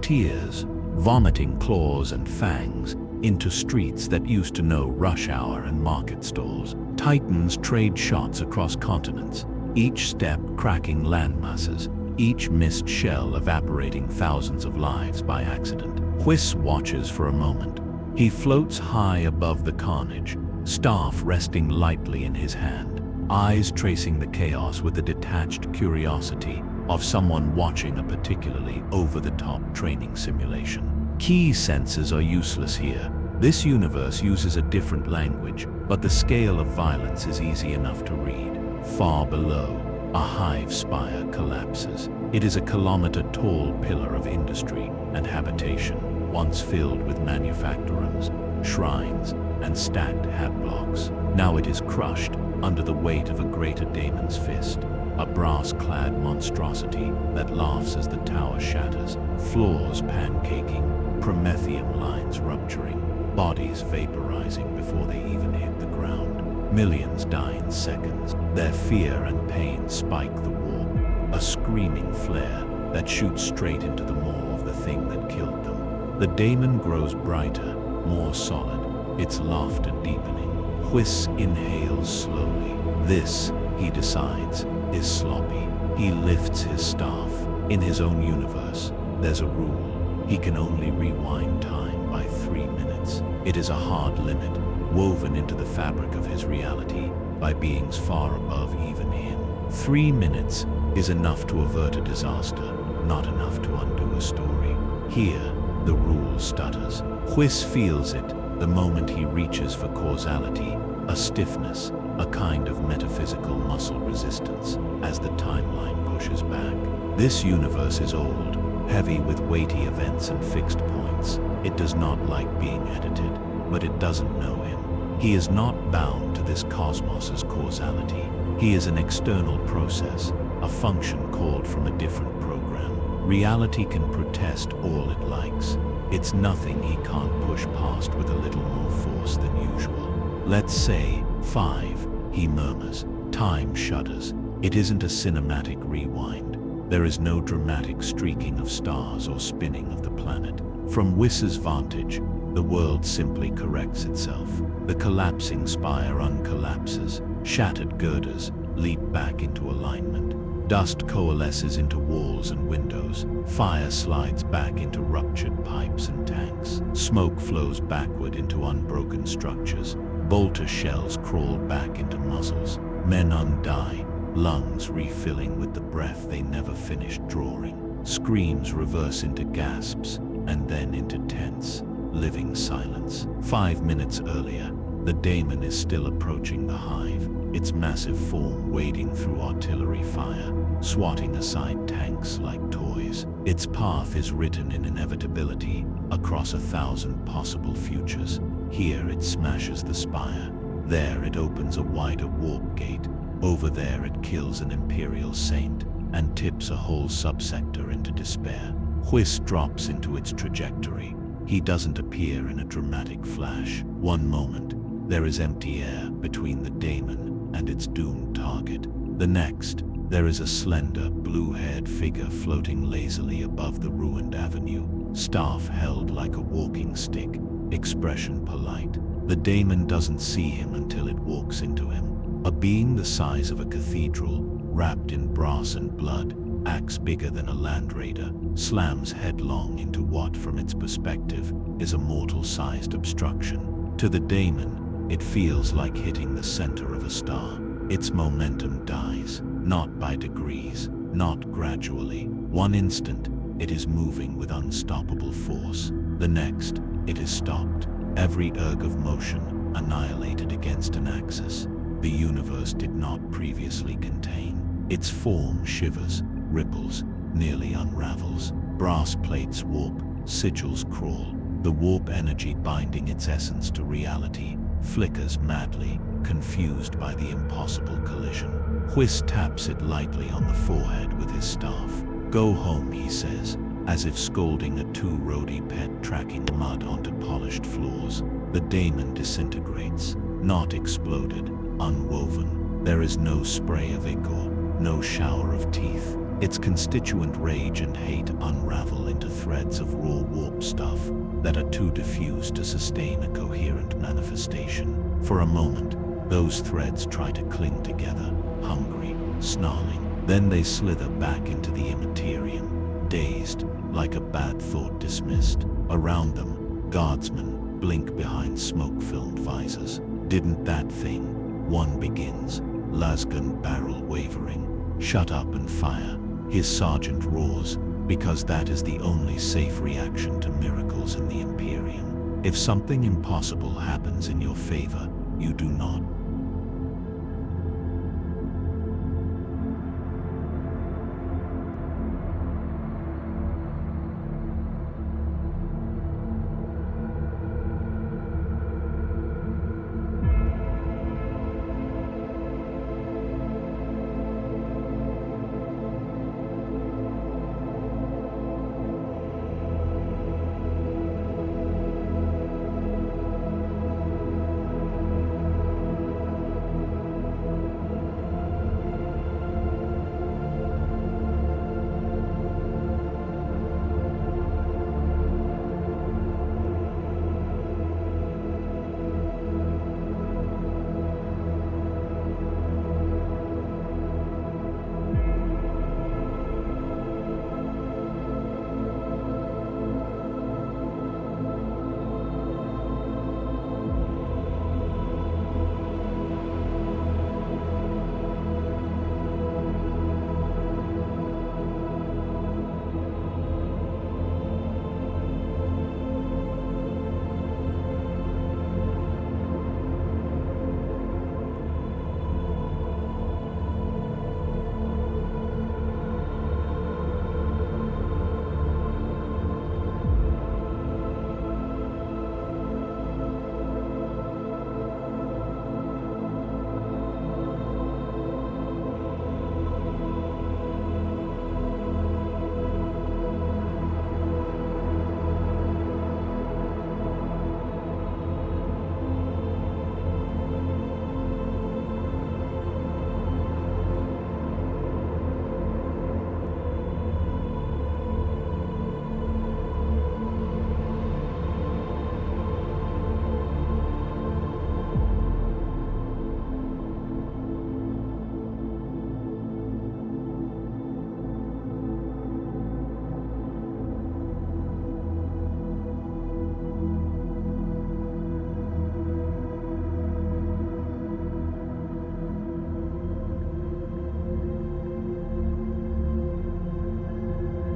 tears, vomiting claws and fangs into streets that used to know rush hour and market stalls. Titans trade shots across continents, each step cracking landmasses, each missed shell evaporating thousands of lives by accident. Whis watches for a moment. He floats high above the carnage, staff resting lightly in his hand, eyes tracing the chaos with the detached curiosity of someone watching a particularly over-the-top training simulation. Key senses are useless here. This universe uses a different language, but the scale of violence is easy enough to read. Far below, a hive spire collapses. It is a kilometer-tall pillar of industry and habitation, once filled with manufactorums, shrines, and stacked hat blocks. Now it is crushed under the weight of a greater daemon's fist, a brass-clad monstrosity that laughs as the tower shatters, floors pancaking, promethium lines rupturing, bodies vaporizing before they even hit the ground. Millions die in seconds. Their fear and pain spike the warp, a screaming flare that shoots straight into the maw of the thing that killed them. The daemon grows brighter, more solid, its laughter deepening. Whis inhales slowly. This, he decides, is sloppy. He lifts his staff. In his own universe, there's a rule. He can only rewind time by 3 minutes. It is a hard limit, woven into the fabric of his reality by beings far above even him. 3 minutes is enough to avert a disaster, not enough to undo a story. Here, the rule stutters. Whis feels it the moment he reaches for causality, a stiffness, a kind of metaphysical muscle resistance as the timeline pushes back. This universe is old, heavy with weighty events and fixed points. It does not like being edited, but it doesn't know him. He is not bound to this cosmos's causality. He is an external process, a function called from a different program. Reality can protest all it likes. It's nothing he can't push past with a little more force than usual. Let's say 5, he murmurs. Time shudders. It isn't a cinematic rewind. There is no dramatic streaking of stars or spinning of the planet. From Wis's vantage, the world simply corrects itself. The collapsing spire uncollapses. Shattered girders leap back into alignment. Dust coalesces into walls and windows. Fire slides back into ruptured pipes and tanks. Smoke flows backward into unbroken structures. Bolter shells crawl back into muzzles. Men undie, lungs refilling with the breath they never finished drawing. Screams reverse into gasps, and then into tense, living silence. 5 minutes earlier, the daemon is still approaching the hive, its massive form wading through artillery fire, swatting aside tanks like toys. Its path is written in inevitability, across 1,000 possible futures. Here it smashes the spire. There it opens a wider warp gate. Over there it kills an Imperial saint and tips a whole subsector into despair. Whis drops into its trajectory. He doesn't appear in a dramatic flash. One moment, there is empty air between the daemon and its doomed target. The next, there is a slender, blue-haired figure floating lazily above the ruined avenue, staff held like a walking stick, expression polite. The daemon doesn't see him until it walks into him. A being the size of a cathedral, wrapped in brass and blood, axe bigger than a land raider, slams headlong into what, from its perspective, is a mortal-sized obstruction. To the daemon, it feels like hitting the center of a star. Its momentum dies, not by degrees, not gradually. One instant, it is moving with unstoppable force. The next, it is stopped, every erg of motion annihilated against an axis the universe did not previously contain. Its form shivers, ripples, nearly unravels. Brass plates warp, sigils crawl. The warp energy binding its essence to reality flickers madly, confused by the impossible collision. Whis taps it lightly on the forehead with his staff. "Go home," he says, as if scolding a two-roadie pet tracking mud onto polished floors. The daemon disintegrates, not exploded, unwoven. There is no spray of ichor, no shower of teeth. Its constituent rage and hate unravel into threads of raw warp stuff that are too diffused to sustain a coherent manifestation. For a moment, those threads try to cling together, hungry, snarling. Then they slither back into the Imperium, dazed, like a bad thought dismissed. Around them, guardsmen blink behind smoke-filmed visors. Didn't that thing? One begins, lasgun barrel wavering. Shut up and fire, his sergeant roars, because that is the only safe reaction to miracles in the Imperium. If something impossible happens in your favor, you do not.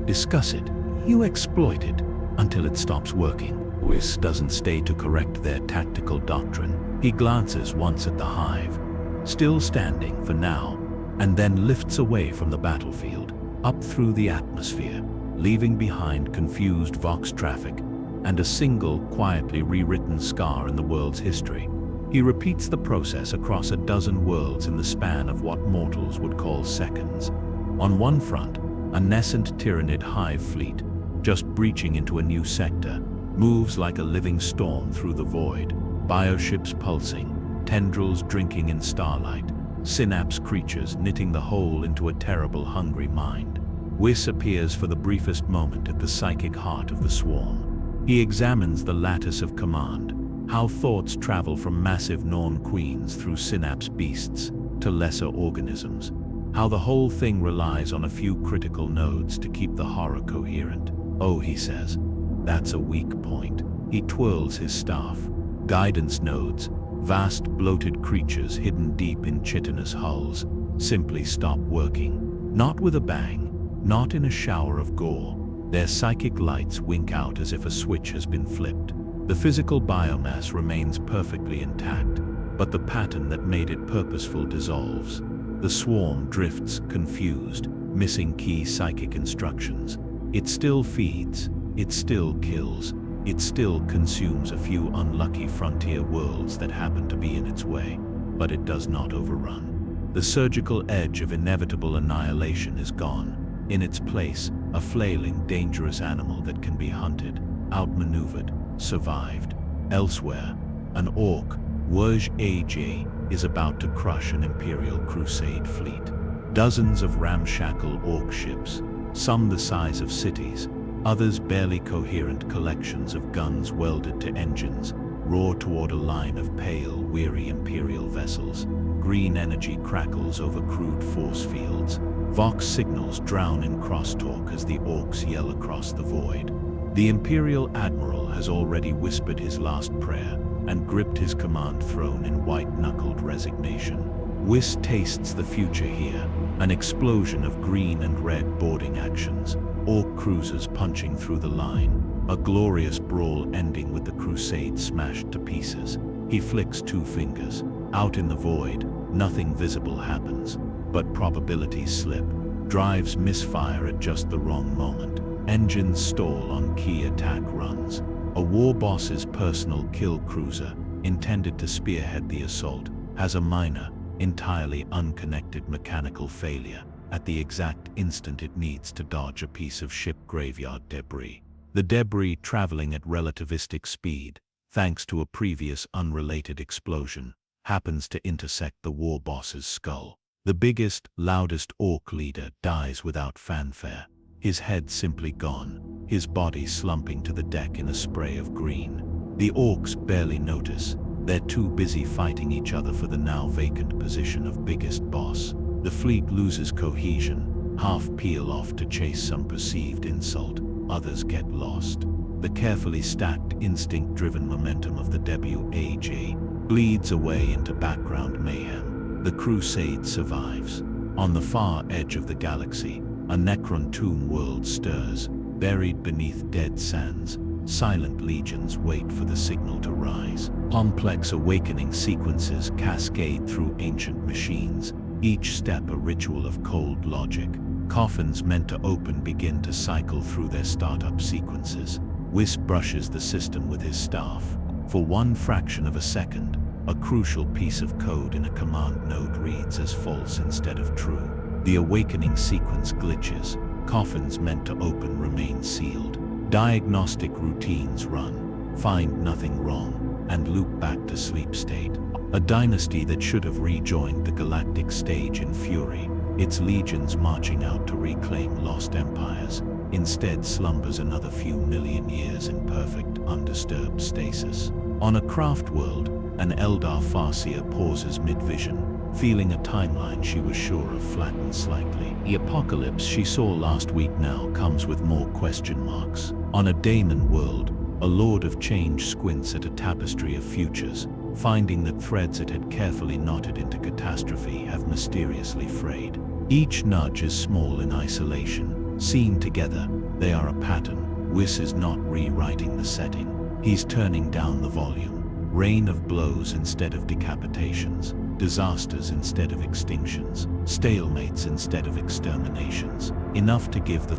Discuss it. You exploit it until it stops working. Whis doesn't stay to correct their tactical doctrine. He glances once at the hive, still standing for now, and then lifts away from the battlefield, up through the atmosphere, leaving behind confused Vox traffic and a single, quietly rewritten scar in the world's history. He repeats the process across a dozen worlds in the span of what mortals would call seconds. On one front, a nascent Tyranid hive fleet, just breaching into a new sector, moves like a living storm through the void, bioships pulsing, tendrils drinking in starlight, synapse creatures knitting the whole into a terrible, hungry mind. Whis appears for the briefest moment at the psychic heart of the swarm. He examines the lattice of command, how thoughts travel from massive Norn queens through synapse beasts to lesser organisms, how the whole thing relies on a few critical nodes to keep the horror coherent. Oh, he says, that's a weak point. He twirls his staff. Guidance nodes, vast bloated creatures hidden deep in chitinous hulls, simply stop working. Not with a bang, not in a shower of gore. Their psychic lights wink out as if a switch has been flipped. The physical biomass remains perfectly intact, but the pattern that made it purposeful dissolves. The swarm drifts, confused, missing key psychic instructions. It still feeds, it still kills, it still consumes a few unlucky frontier worlds that happen to be in its way, but it does not overrun. The surgical edge of inevitable annihilation is gone. In its place, a flailing, dangerous animal that can be hunted, outmaneuvered, survived. Elsewhere, an orc, Warj AJ, is about to crush an Imperial crusade fleet. Dozens of ramshackle orc ships, some the size of cities, others barely coherent collections of guns welded to engines, roar toward a line of pale, weary Imperial vessels. Green energy crackles over crude force fields. Vox signals drown in crosstalk as the orcs yell across the void. The Imperial Admiral has already whispered his last prayer and gripped his command throne in white-knuckled resignation. Whis tastes the future here, an explosion of green and red boarding actions, orc cruisers punching through the line, a glorious brawl ending with the crusade smashed to pieces. He flicks two fingers. Out in the void, nothing visible happens, but probabilities slip. Drives misfire at just the wrong moment. Engines stall on key attack runs. A war boss's personal kill cruiser, intended to spearhead the assault, has a minor, entirely unconnected mechanical failure at the exact instant it needs to dodge a piece of ship graveyard debris. The debris traveling at relativistic speed, thanks to a previous unrelated explosion, happens to intersect the war boss's skull. The biggest, loudest orc leader dies without fanfare, his head simply gone, his body slumping to the deck in a spray of green. The orcs barely notice. They're too busy fighting each other for the now vacant position of biggest boss. The fleet loses cohesion, half peel off to chase some perceived insult, others get lost. The carefully stacked, instinct-driven momentum of the WAJ bleeds away into background mayhem. The crusade survives. On the far edge of the galaxy, a Necron tomb world stirs. Buried beneath dead sands, silent legions wait for the signal to rise. Complex awakening sequences cascade through ancient machines, each step a ritual of cold logic. Coffins meant to open begin to cycle through their startup sequences. Whis brushes the system with his staff. For one fraction of a second, a crucial piece of code in a command node reads as false instead of true. The awakening sequence glitches. Coffins meant to open remain sealed. Diagnostic routines run, find nothing wrong, and loop back to sleep state. A dynasty that should have rejoined the galactic stage in fury, its legions marching out to reclaim lost empires, instead slumbers another few million years in perfect, undisturbed stasis. On a craft world, an Eldar Farseer pauses mid-vision, feeling a timeline she was sure of flattened slightly. The apocalypse she saw last week now comes with more question marks. On a Daemon world, a Lord of Change squints at a tapestry of futures, finding that threads it had carefully knotted into catastrophe have mysteriously frayed. Each nudge is small in isolation. Seen together, they are a pattern. Whis is not rewriting the setting. He's turning down the volume. Rain of blows instead of decapitations, disasters instead of extinctions, stalemates instead of exterminations. Enough to give the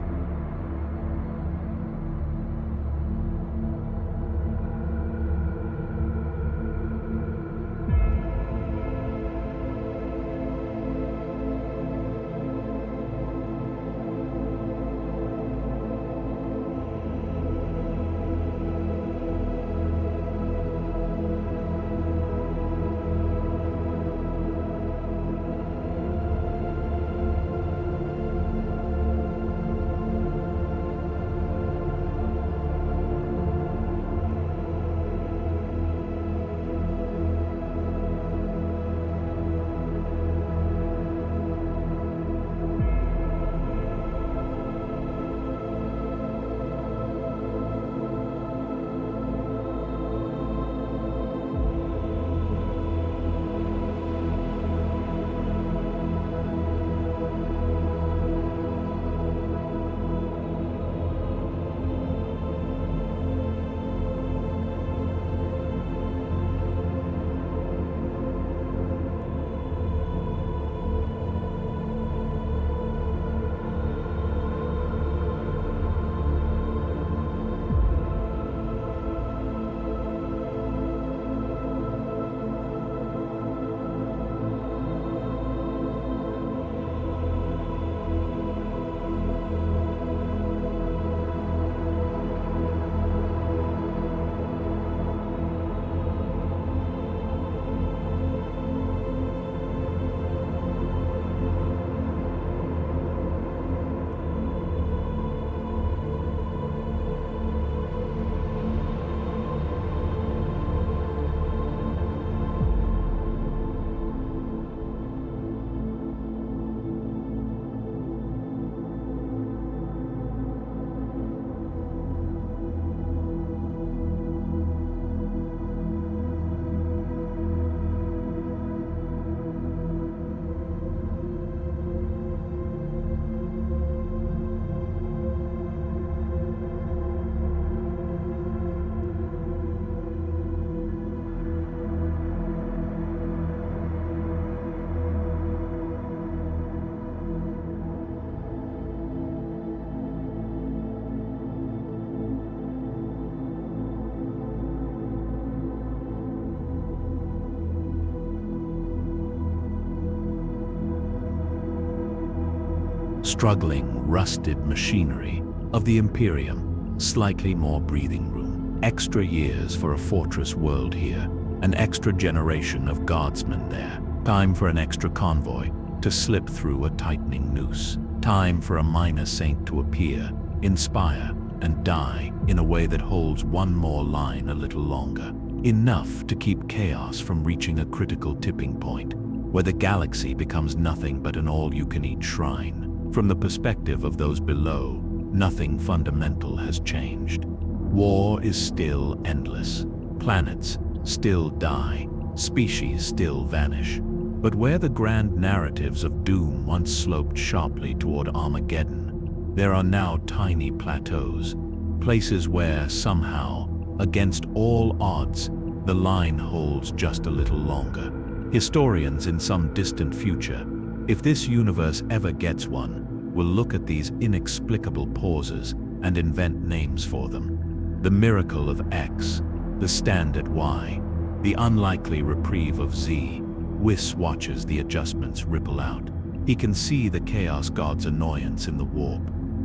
struggling, rusted machinery of the Imperium, slightly more breathing room, extra years for a fortress world here, an extra generation of guardsmen there, time for an extra convoy to slip through a tightening noose, time for a minor saint to appear, inspire, and die in a way that holds one more line a little longer, enough to keep chaos from reaching a critical tipping point, where the galaxy becomes nothing but an all-you-can-eat shrine. From the perspective of those below, nothing fundamental has changed. War is still endless. Planets still die. Species still vanish. But where the grand narratives of doom once sloped sharply toward Armageddon, there are now tiny plateaus, places where, somehow, against all odds, the line holds just a little longer. Historians in some distant future, if this universe ever gets one, will look at these inexplicable pauses and invent names for them. The miracle of X, the stand at Y, the unlikely reprieve of Z. Whis watches the adjustments ripple out. He can see the Chaos God's annoyance in the warp,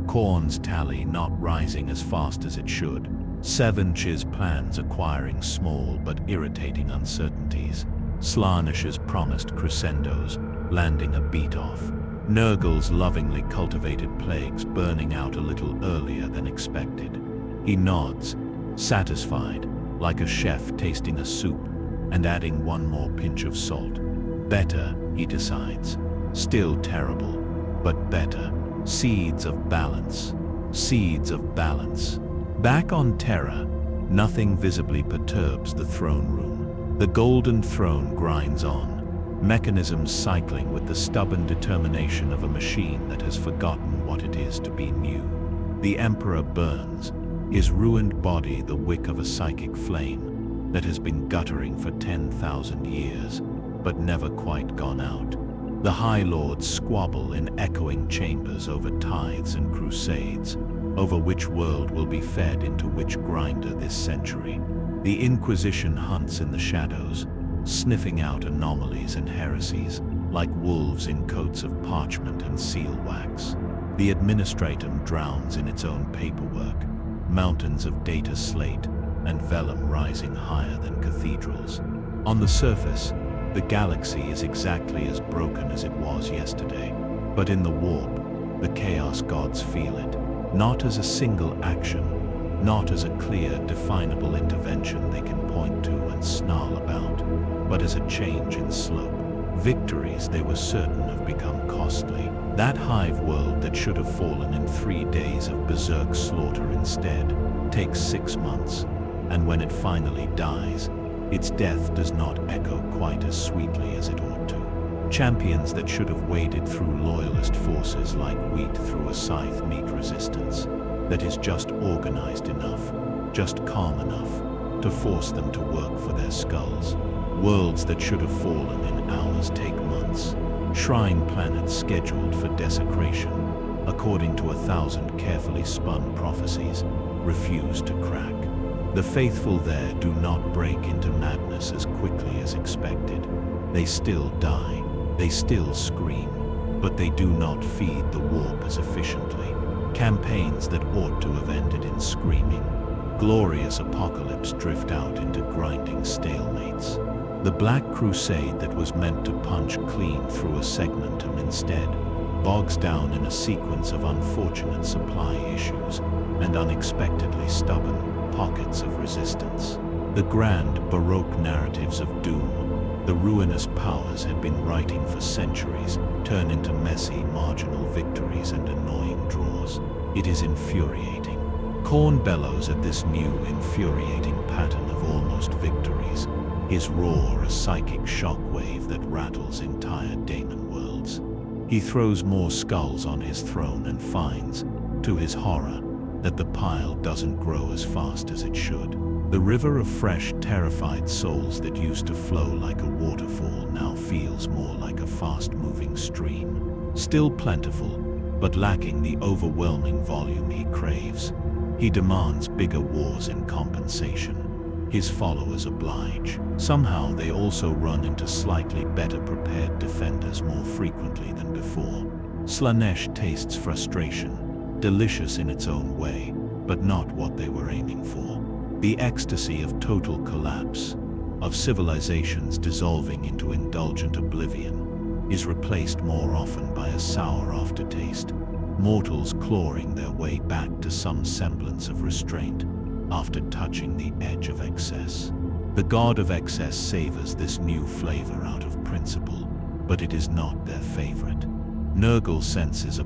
Khorne's tally not rising as fast as it should, Sevench's plans acquiring small but irritating uncertainties, Slaanish's promised crescendos landing a beat off, Nurgle's lovingly cultivated plagues burning out a little earlier than expected. He nods, satisfied, like a chef tasting a soup and adding one more pinch of salt. Better, he decides. Still terrible, but better. Seeds of balance. Seeds of balance. Back on Terra, nothing visibly perturbs the throne room. The golden throne grinds on, mechanisms cycling with the stubborn determination of a machine that has forgotten what it is to be new. The Emperor burns, his ruined body the wick of a psychic flame that has been guttering for 10,000 years, but never quite gone out. The High Lords squabble in echoing chambers over tithes and crusades, over which world will be fed into which grinder this century. The Inquisition hunts in the shadows, sniffing out anomalies and heresies, like wolves in coats of parchment and seal wax. The Administratum drowns in its own paperwork, mountains of data slate and vellum rising higher than cathedrals. On the surface, the galaxy is exactly as broken as it was yesterday, but in the warp, the Chaos Gods feel it, not as a single action, not as a clear, definable intervention they can point to and snarl about, but as a change in slope. Victories they were certain have become costly. That hive world that should have fallen in 3 days of berserk slaughter instead takes 6 months, and when it finally dies, its death does not echo quite as sweetly as it ought to. Champions that should have waded through loyalist forces like wheat through a scythe meet resistance that is just organized enough, just calm enough, to force them to work for their skulls. Worlds that should have fallen in hours take months. Shrine planets scheduled for desecration, according to 1,000 carefully spun prophecies, refuse to crack. The faithful there do not break into madness as quickly as expected. They still die, they still scream, but they do not feed the warp as efficiently. Campaigns that ought to have ended in screaming, glorious apocalypse drift out into grinding stalemates. The Black Crusade that was meant to punch clean through a segmentum instead bogs down in a sequence of unfortunate supply issues and unexpectedly stubborn pockets of resistance. The grand Baroque narratives of doom the ruinous powers had been writing for centuries turn into messy, marginal victories and annoying draws. It is infuriating. Khorne bellows at this new, infuriating pattern of almost victories, his roar a psychic shockwave that rattles entire daemon worlds. He throws more skulls on his throne and finds, to his horror, that the pile doesn't grow as fast as it should. The river of fresh, terrified souls that used to flow like a waterfall now feels more like a fast-moving stream. Still plentiful, but lacking the overwhelming volume he craves. He demands bigger wars in compensation. His followers oblige. Somehow they also run into slightly better prepared defenders more frequently than before. Slanesh tastes frustration, delicious in its own way, but not what they were aiming for. The ecstasy of total collapse, of civilizations dissolving into indulgent oblivion, is replaced more often by a sour aftertaste, mortals clawing their way back to some semblance of restraint after touching the edge of excess. The god of excess savors this new flavor out of principle, but it is not their favorite. Nurgle senses a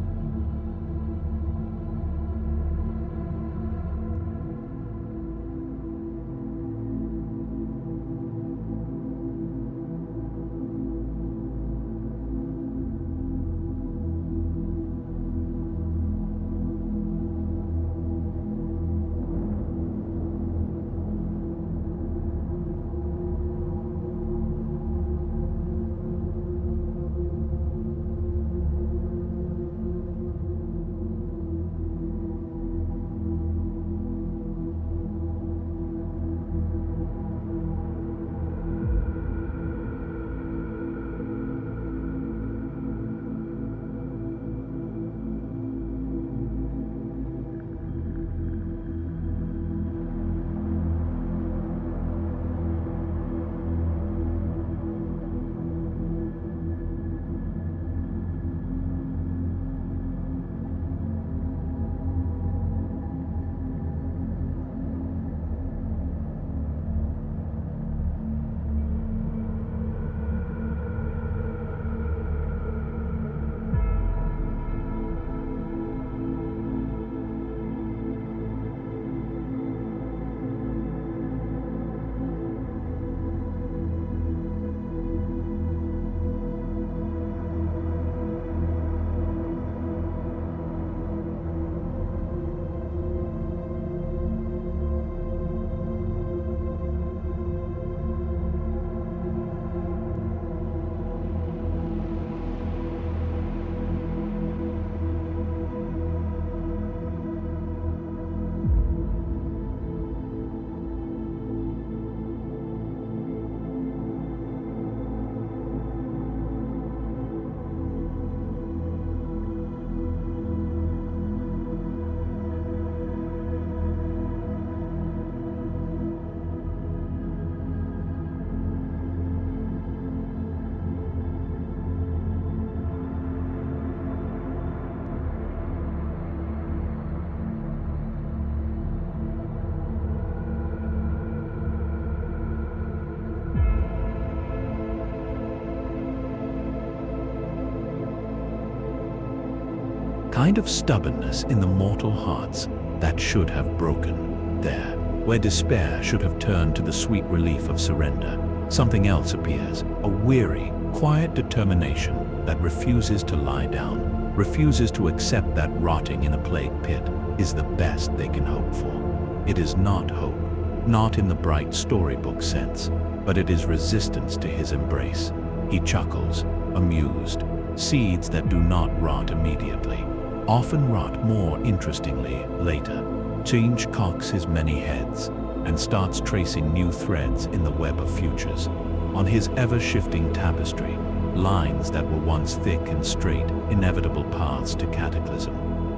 kind of stubbornness in the mortal hearts that should have broken. There, where despair should have turned to the sweet relief of surrender, something else appears, a weary, quiet determination that refuses to lie down, refuses to accept that rotting in a plague pit is the best they can hope for. It is not hope, not in the bright storybook sense, but it is resistance to his embrace. He chuckles, amused. Seeds that do not rot immediately often rot more interestingly later. Change cocks his many heads and starts tracing new threads in the web of futures. On his ever-shifting tapestry, lines that were once thick and straight, inevitable paths to cataclysm,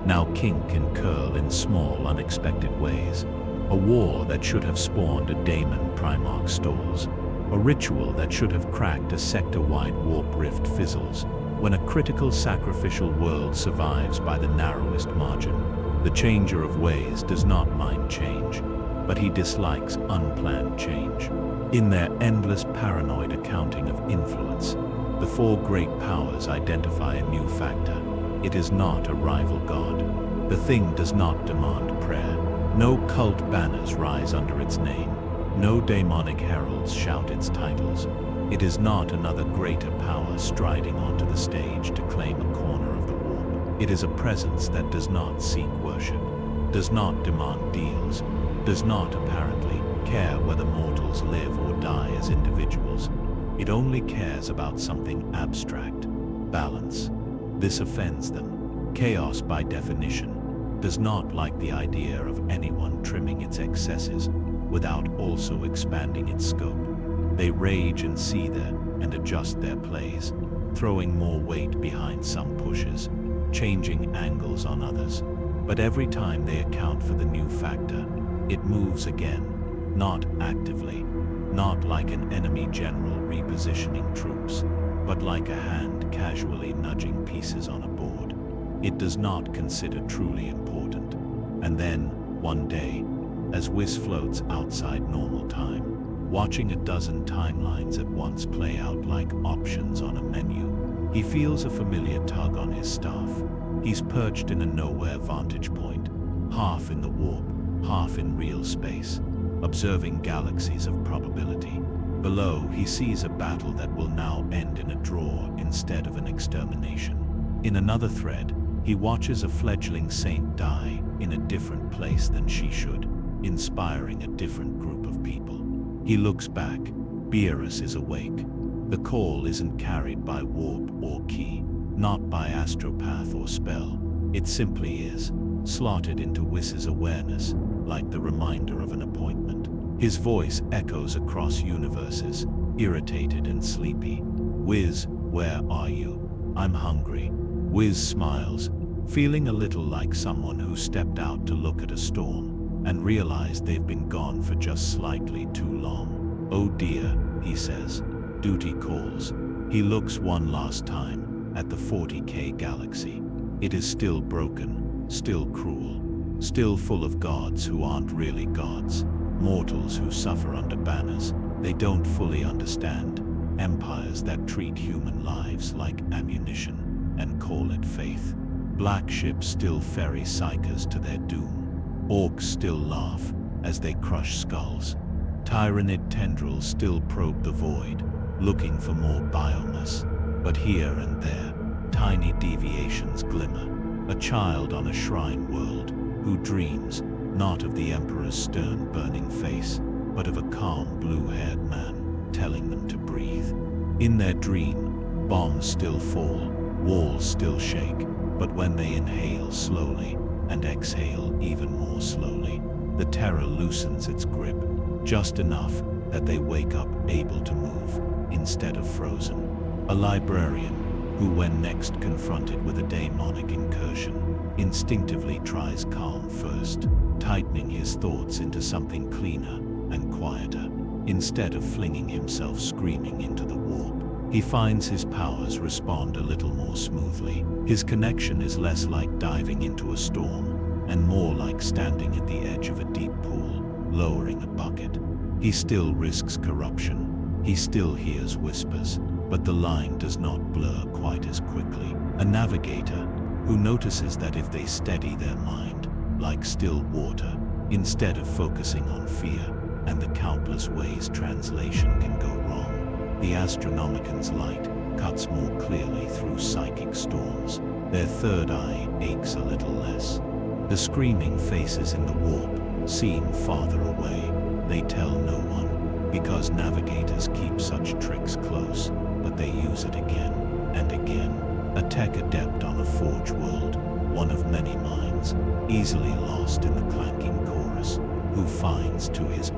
now kink and curl in small, unexpected ways. A war that should have spawned a daemon Primarch stalls. A ritual that should have cracked a sector-wide warp rift fizzles. When a critical sacrificial world survives by the narrowest margin, the changer of ways does not mind change, but he dislikes unplanned change. In their endless paranoid accounting of influence, the four great powers identify a new factor. It is not a rival god. The thing does not demand prayer. No cult banners rise under its name. No daemonic heralds shout its titles. It is not another greater power striding onto the stage to claim a corner of the warp. It is a presence that does not seek worship, does not demand deals, does not apparently care whether mortals live or die as individuals. It only cares about something abstract, balance. This offends them. Chaos, by definition, does not like the idea of anyone trimming its excesses without also expanding its scope. They rage and seethe and adjust their plays, throwing more weight behind some pushes, changing angles on others. But every time they account for the new factor, it moves again, not actively, not like an enemy general repositioning troops, but like a hand casually nudging pieces on a board. It does not consider truly important. And then, one day, as Whis floats outside normal time, watching a dozen timelines at once play out like options on a menu, he feels a familiar tug on his staff. He's perched in a nowhere vantage point, half in the warp, half in real space, observing galaxies of probability. Below, he sees a battle that will now end in a draw instead of an extermination. In another thread, he watches a fledgling saint die in a different place than she should, inspiring a different group of people. He looks back. Beerus is awake. The call isn't carried by warp or key, not by astropath or spell. It simply is, slotted into Whis' awareness, like the reminder of an appointment. His voice echoes across universes, irritated and sleepy. Whis, where are you? I'm hungry. Whis smiles, feeling a little like someone who stepped out to look at a storm and realized they've been gone for just slightly too long. Oh dear, he says. Duty calls. He looks one last time at the 40K galaxy. It is still broken, still cruel, still full of gods who aren't really gods, mortals who suffer under banners they don't fully understand, empires that treat human lives like ammunition and call it faith. Black ships still ferry psychers to their doom. Orcs still laugh as they crush skulls. Tyrannid tendrils still probe the void, looking for more biomass. But here and there, tiny deviations glimmer. A child on a shrine world who dreams not of the Emperor's stern burning face, but of a calm blue-haired man telling them to breathe. In their dream, bombs still fall, walls still shake, but when they inhale slowly and exhale even more slowly, the terror loosens its grip, just enough that they wake up able to move instead of frozen. A librarian who, when next confronted with a daemonic incursion, instinctively tries calm first, tightening his thoughts into something cleaner and quieter, instead of flinging himself screaming into the warp. He finds his powers respond a little more smoothly. His connection is less like diving into a storm, and more like standing at the edge of a deep pool, lowering a bucket. He still risks corruption. He still hears whispers, but the line does not blur quite as quickly. A navigator who notices that if they steady their mind, like still water, instead of focusing on fear and the countless ways translation can go wrong, the Astronomican's light cuts more clearly through psychic storms. Their third eye aches a little less. The screaming faces in the warp seem farther away. They tell no one, because navigators keep such tricks close, but they use it again and again. A tech adept on a forge world, one of many minds, easily lost in the clanking chorus, who finds to his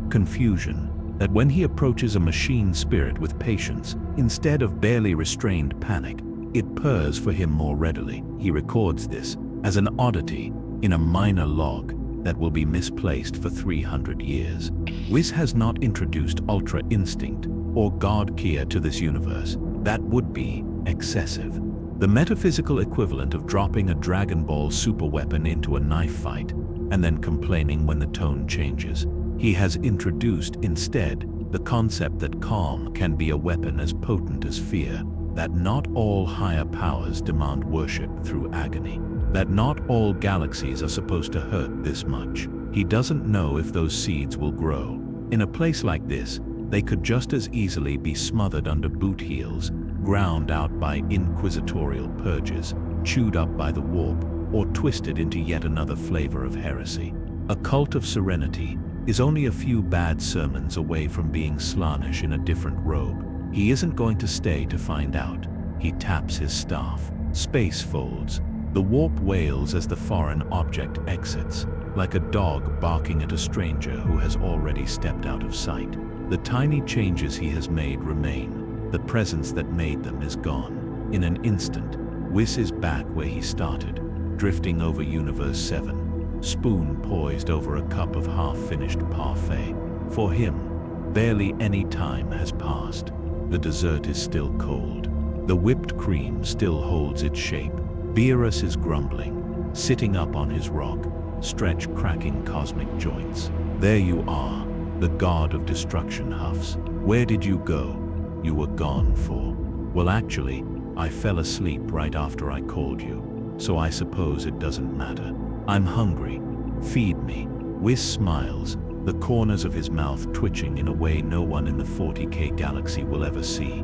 confusion, that when he approaches a machine spirit with patience, instead of barely restrained panic, it purrs for him more readily. He records this as an oddity in a minor log that will be misplaced for 300 years. Whis has not introduced Ultra Instinct or God Kia to this universe. That would be excessive. The metaphysical equivalent of dropping a Dragon Ball super weapon into a knife fight and then complaining when the tone changes. He has introduced instead the concept that calm can be a weapon as potent as fear, that not all higher powers demand worship through agony, that not all galaxies are supposed to hurt this much. He doesn't know if those seeds will grow. In a place like this, they could just as easily be smothered under boot heels, ground out by inquisitorial purges, chewed up by the warp, or twisted into yet another flavor of heresy. A cult of serenity is only a few bad sermons away from being Slaanesh in a different robe. He isn't going to stay to find out. He taps his staff. Space folds. The warp wails as the foreign object exits, like a dog barking at a stranger who has already stepped out of sight. The tiny changes he has made remain. The presence that made them is gone. In an instant, Whis is back where he started, drifting over Universe 7. Spoon poised over a cup of half-finished parfait. For him, barely any time has passed. The dessert is still cold. The whipped cream still holds its shape. Beerus is grumbling, sitting up on his rock, stretch cracking cosmic joints. There you are, the god of destruction huffs. Where did you go? You were gone for. Well, actually, I fell asleep right after I called you, so I suppose it doesn't matter. I'm hungry. Feed me. Whis smiles, the corners of his mouth twitching in a way no one in the 40K galaxy will ever see.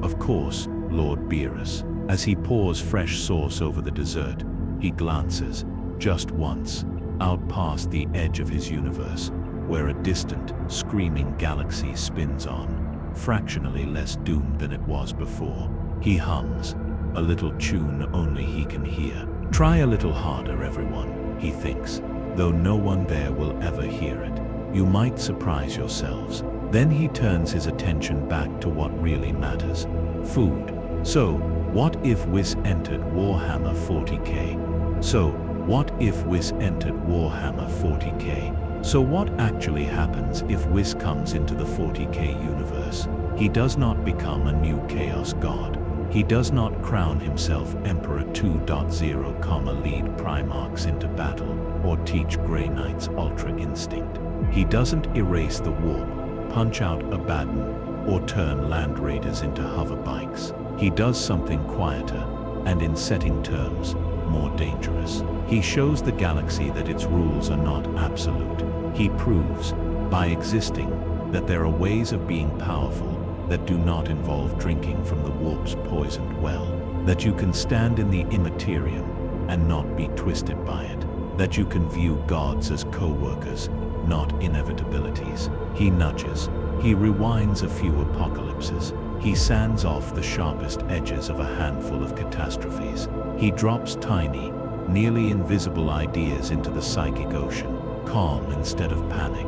Of course, Lord Beerus. As he pours fresh sauce over the dessert, he glances, just once, out past the edge of his universe, where a distant, screaming galaxy spins on, fractionally less doomed than it was before. He hums, a little tune only he can hear. Try a little harder, everyone, he thinks, though no one there will ever hear it. You might surprise yourselves. Then he turns his attention back to what really matters. Food. So, what if Whis entered Warhammer 40K? So, what if Whis entered Warhammer 40K? So what actually happens if Whis comes into the 40K universe? He does not become a new Chaos God. He does not crown himself Emperor 2.0, lead Primarchs into battle, or teach Grey Knights Ultra Instinct. He doesn't erase the warp, punch out Abaddon, or turn Land Raiders into hover bikes. He does something quieter, and in setting terms, more dangerous. He shows the galaxy that its rules are not absolute. He proves, by existing, that there are ways of being powerful that do not involve drinking from the warp's poisoned well, that you can stand in the Imperium and not be twisted by it, that you can view gods as co-workers, not inevitabilities. He nudges, he rewinds a few apocalypses, he sands off the sharpest edges of a handful of catastrophes. He drops tiny, nearly invisible ideas into the psychic ocean, calm instead of panic,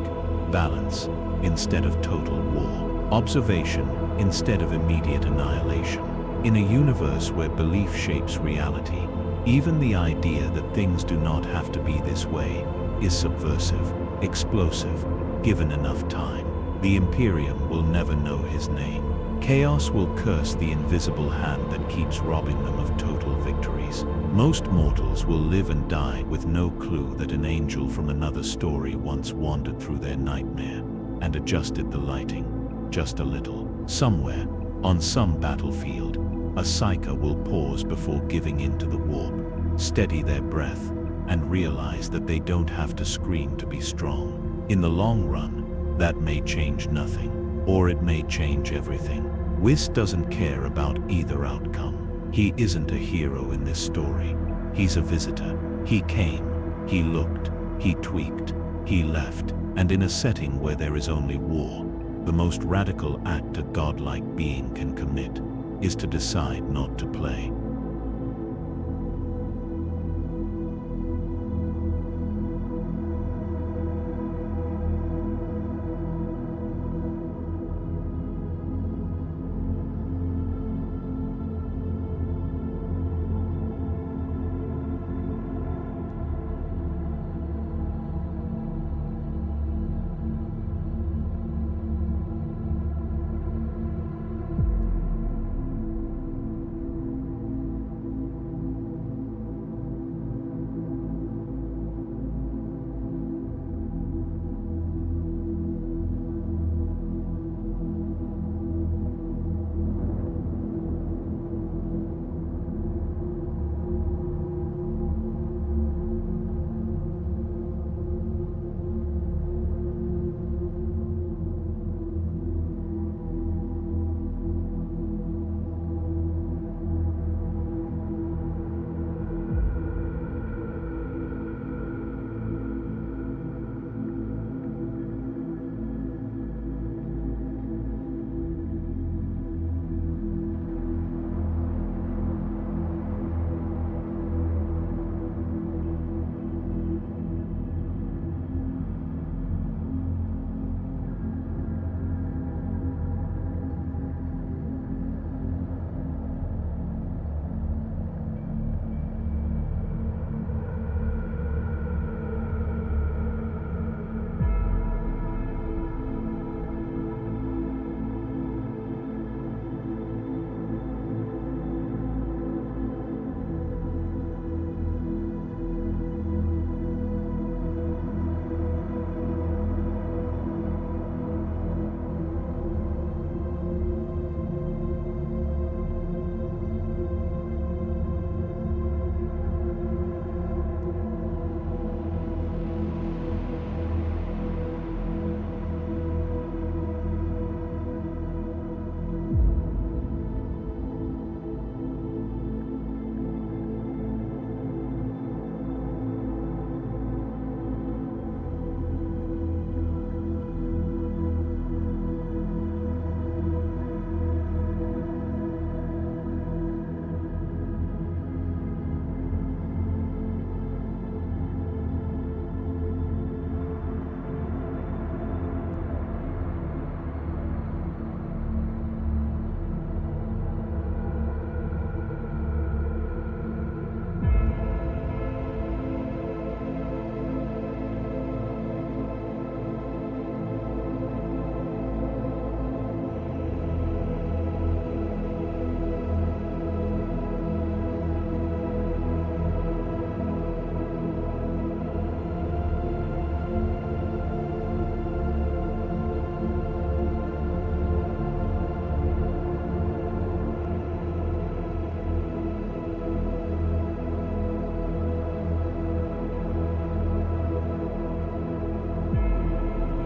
balance instead of total war, observation instead of immediate annihilation. In a universe where belief shapes reality, even the idea that things do not have to be this way is subversive, explosive, given enough time. The Imperium will never know his name. Chaos will curse the invisible hand that keeps robbing them of total victories. Most mortals will live and die with no clue that an angel from another story once wandered through their nightmare and adjusted the lighting, just a little. Somewhere, on some battlefield, a psyker will pause before giving in to the warp, steady their breath, and realize that they don't have to scream to be strong. In the long run, that may change nothing, or it may change everything. Whis doesn't care about either outcome. He isn't a hero in this story. He's a visitor. He came, he looked, he tweaked, he left, and in a setting where there is only war, the most radical act a godlike being can commit is to decide not to play.